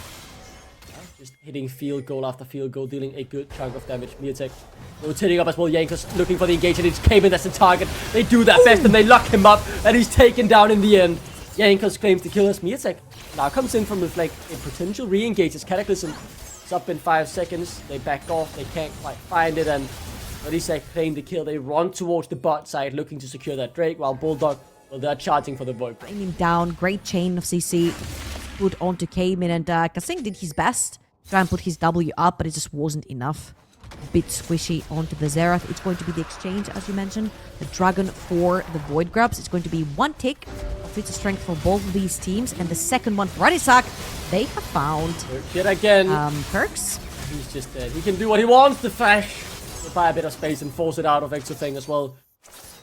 Just hitting field goal after field goal, dealing a good chunk of damage. Miatek rotating up as well. Jankos looking for the engagement. It's Cayman that's the target. They do their best and they lock him up, and he's taken down in the end. Jankos claims to kill us. Miatek now comes in from with like a potential re-engage. His Cataclysm. It's up in 5 seconds. They back off. They can't quite find it, and Ruddy Sack claim the kill. They run towards the bot side looking to secure that Drake, while Bulldog, well, they're charging for the Void. Bring him down. Great chain of CC put onto Cayman, and Kasing did his best to try and put his W up, but it just wasn't enough. A bit squishy onto the Xerath. It's going to be the exchange, as you mentioned. The Dragon for the Void Grubs. It's going to be 1 tick of feats of strength for both of these teams, and the second one for Ruddy Sack. They have found Yet again. Perks. He's just dead. He can do what he wants. The Flash will buy a bit of space and force it out of Exofang as well.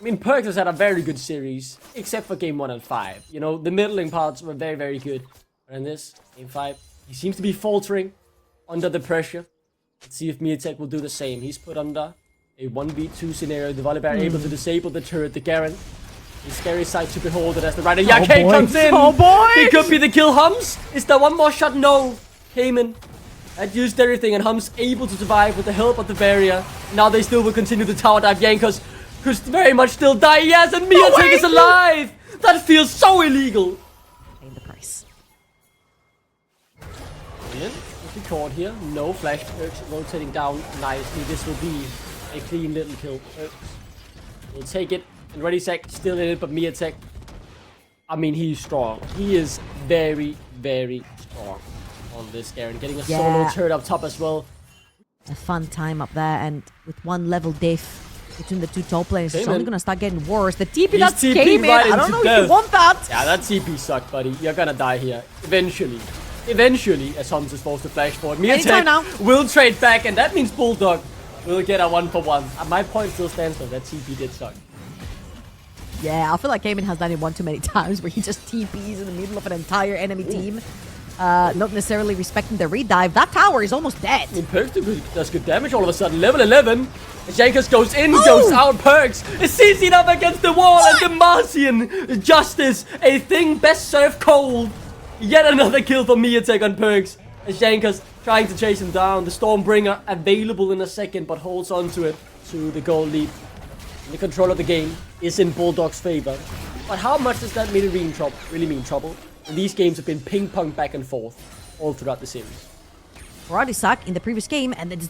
I mean, Perks has had a very good series, except for game 1 and 5. You know, the middling parts were very, very good. But in this, game 5, he seems to be faltering under the pressure. Let's see if Miatek will do the same. He's put under a 1v2 scenario. The Volibear able to disable the turret, the Garen. A scary sight to behold, and as the Rider Yake comes in. Oh boy! He could be the kill. Hums. Is there one more shot? No. Cayman had used everything, and Hums able to survive with the help of the barrier. Now they still will continue to tower dive. Jankos could very much still die. Yes, and Miatek is alive. That feels so illegal. Paying the price. Brilliant. If caught here, no flash. Perks rotating down nicely. This will be a clean little kill. Perks will take it. And Ruddy Sack still in it, but Miatek, I mean, he's strong. He is very, very strong on this Garen. Getting a solo turret up top as well. a fun time up there, and with one level diff between the two top lanes, it's only gonna start getting worse. The TP He's that's TP came in, right I don't into know if death. you want that. Yeah, that TP sucked, buddy. You're gonna die here. Eventually. Eventually, as Homs is forced to flash forward. Anytime now. will trade back, and that means Bulldog will get a 1-for-1. My point still stands though. That TP did suck. Yeah, I feel like Cayman has done it one too many times, where he just TPs in the middle of an entire enemy team. Not necessarily respecting the redive. That tower is almost dead. I mean, Perks does good damage all of a sudden. Level 11. Jankers goes in, goes out. Perks is CC'd up against the wall, and the Martian Justice, a thing best served cold. Yet another kill for Miatek on Perks. As Jankers trying to chase him down. The Stormbringer available in a second, but holds on to it to the goal lead. And the control of the game is in Bulldog's favor. But how much does that really mean trouble? And these games have been ping-pong back and forth all throughout the series. Ruddy Sack in the previous game, and then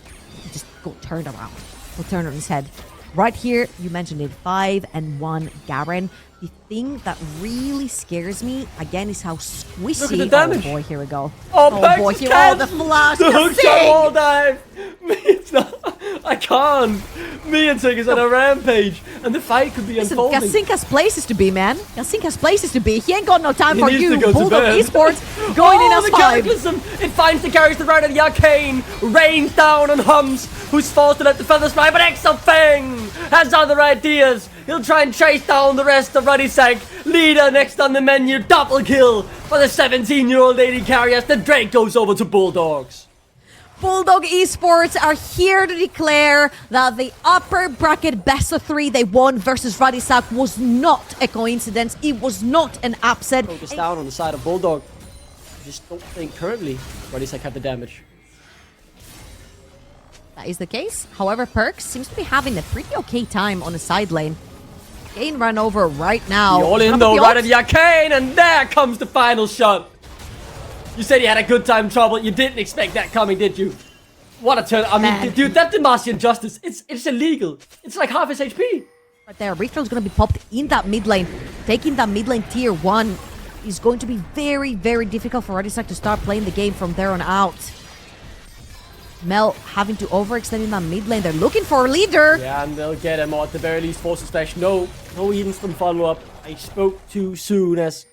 just got turned around. Got turned on his head. Right here, you mentioned it, 5-1 Garen. The thing that really scares me, again, is how squishy... Look at the damage. Oh boy, here we go. Oh, boy, here the flash. The hook Kasing! shot wall dive. It's not. I can't. Miatek is on a rampage, and the fight could be Listen, unfolding. Kasink has places to be, man. Kasink has places to be. He ain't got no time He for needs you. to go to Bulldog bed. Esports going in as the 5. cataclysm! It finds the carries the right of the arcane, rains down on Hums, who's forced to let the feathers fly, but Exofang has other ideas. He'll try and chase down the rest of Ruddy Sack. Leader next on the menu, double kill for the 17-year-old AD carry as the Drake goes over to Bulldogs. Bulldog Esports are here to declare that the upper bracket best of 3 they won versus Ruddy Sack was not a coincidence. It was not an upset. Focus down on the side of Bulldog. I just don't think currently Ruddy Sack had the damage. That is the case. However, Perks seems to be having a pretty okay time on the side lane. Kane ran over right now. The all in though, right at the arcane, and there comes the final shot. You said you had a good time, Trouble. You didn't expect that coming, did you? What a turn. I mean, Man. dude, that Demacian Justice, it's illegal. It's like half his HP. Right there, Richter is going to be popped in that mid lane. Taking that mid lane tier 1 is going to be very, very difficult for Ruddy Sack to start playing the game from there on out. Mel having to overextend in that mid lane. They're looking for a leader. Yeah, and they'll get him, or at the very least force a splash. No instant follow-up. I spoke too soon, as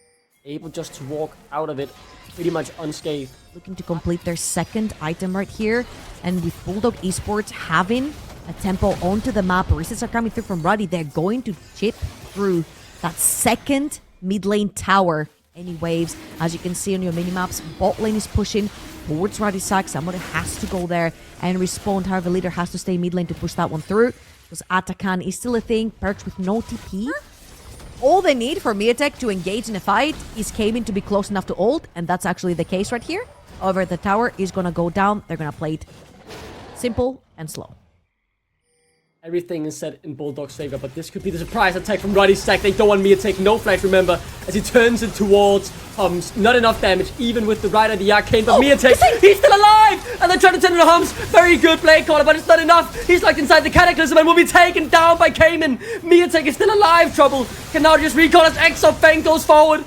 able just to walk out of it pretty much unscathed. Looking to complete their second item right here. And with Bulldog Esports having a tempo onto the map, resets are coming through from Ruddy. They're going to chip through that second mid lane tower. Any waves, as you can see on your mini-maps, bot lane is pushing towards Ruddy Sack. Somebody has to go there and respond. However, leader has to stay mid lane to push that one through. Because Atakan is still a thing. Perks with no TP. All they need for Miatek to engage in a fight is Cayman to be close enough to ult, and that's actually the case right here. However, the tower is going to go down. They're going to play it simple and slow. Everything is set in Bulldog's favor, but this could be the surprise attack from Ruddy Sack. They don't want me to take no flash, remember, as he turns it towards Hums. Not enough damage, even with the Rider, the Arcane, but Miatek, he's still alive! And they're trying to turn it to Hums. Very good play caller, but it's not enough. He's locked inside the Cataclysm and will be taken down by Cayman. Miatek is still alive, Trouble. Can now just recall as Exofang goes forward.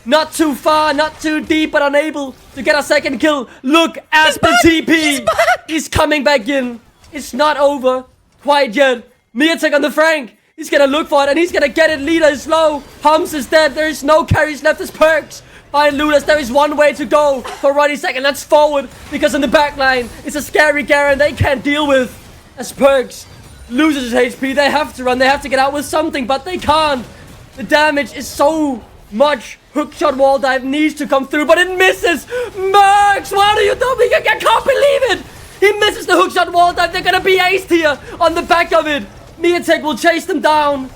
Not too far, not too deep, but unable to get a second kill. Look at the TP. He's coming back in. It's not over quite yet. Miatek on the Frank. He's gonna look for it and he's gonna get it. Leader is low. Hums is dead. There is no carries left as Perks. Find Ludas. There is one way to go for Ruddy Sack, and that's forward, because in the back line it's a scary Garen they can't deal with. As Perks loses his HP, they have to run. They have to get out with something, but they can't. The damage is so much. Hookshot wall dive needs to come through, but it misses. Mercs, what are you doing? I can't believe it. He misses the hookshot wall dive. They're gonna be aced here on the back of it. Miatek will chase them down.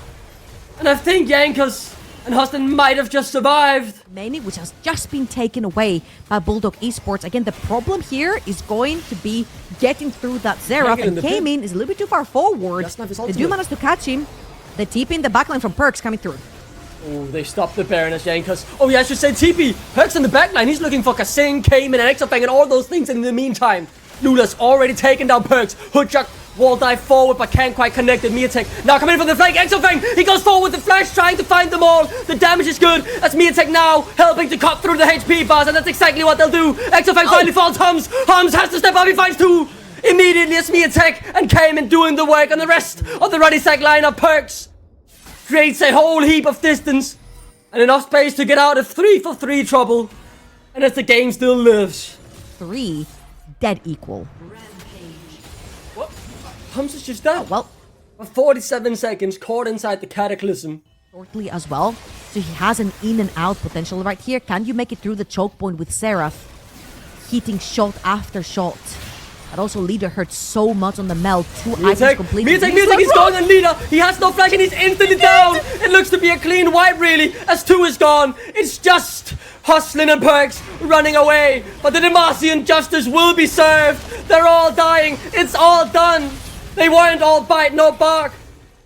And I think Yankers and Huston might have just survived. Many, which has just been taken away by Bulldog Esports. Again, the problem here is going to be getting through that Xerath, and Cayman is a little bit too far forward. They do manage to catch him. The TP in the backline from Perks coming through. Oh, they stopped the Baron as Yankers. Oh, yeah, I should say TP. Perks in the backline. He's looking for Kasing, Cayman, and Exofang, and all those things. And in the meantime, Lula's already taken down Perks. Hookshot wall dive forward, but can't quite connect it. Miatek now coming in from the flank. Exofang, he goes forward with the flash, trying to find them all. The damage is good, as Miatek now helping to cut through the HP bars, and that's exactly what they'll do. Exofang finally falls. Hums has to step up. He finds two. Immediately a smear attack and came in doing the work on the rest of the Ruddy Sack lineup. Perks creates a whole heap of distance and enough space to get out of 3-for-3 trouble. And as the game still lives. 3 dead equal. What? Pumps is just dead. Well, For 47 seconds, caught inside the Cataclysm. shortly as well. So he has an in and out potential right here. Can you make it through the choke point with Seraph? Hitting shot after shot. That also leader hurt so much on the melt. 2 items completely. Music, he's going on leader. He has no flash and he's instantly down. It looks to be a clean wipe really, as 2 is gone. It's just Hustlin and Perks running away. But the Demacian justice will be served. They're all dying. It's all done. They weren't all bite, no bark.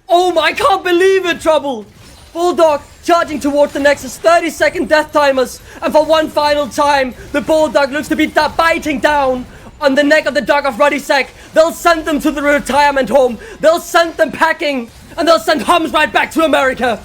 Oh my, I can't believe it, Trouble. Bulldog charging towards the Nexus, 30-second death timers. And for one final time, the Bulldog looks to be biting down on the neck of the dog of Ruddy Sack. They'll send them to the retirement home. They'll send them packing. And they'll send Hums right back to America.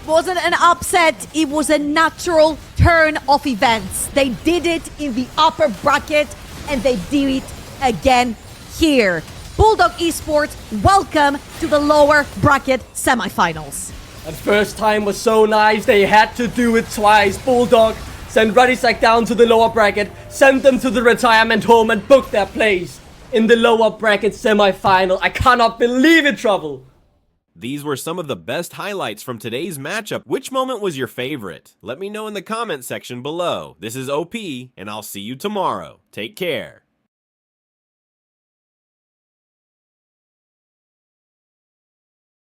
Wasn't an upset. It was a natural turn of events. They did it in the upper bracket and they did it again here. Bulldog Esports, welcome to the lower bracket semifinals. That first time was so nice, they had to do it twice. Bulldog send Ruddy Sack down to the lower bracket, send them to the retirement home and book their place in the lower bracket semi-final. I cannot believe it, Trouble. These were some of the best highlights from today's matchup. Which moment was your favorite? Let me know in the comment section below. This is OP, and I'll see you tomorrow. Take care.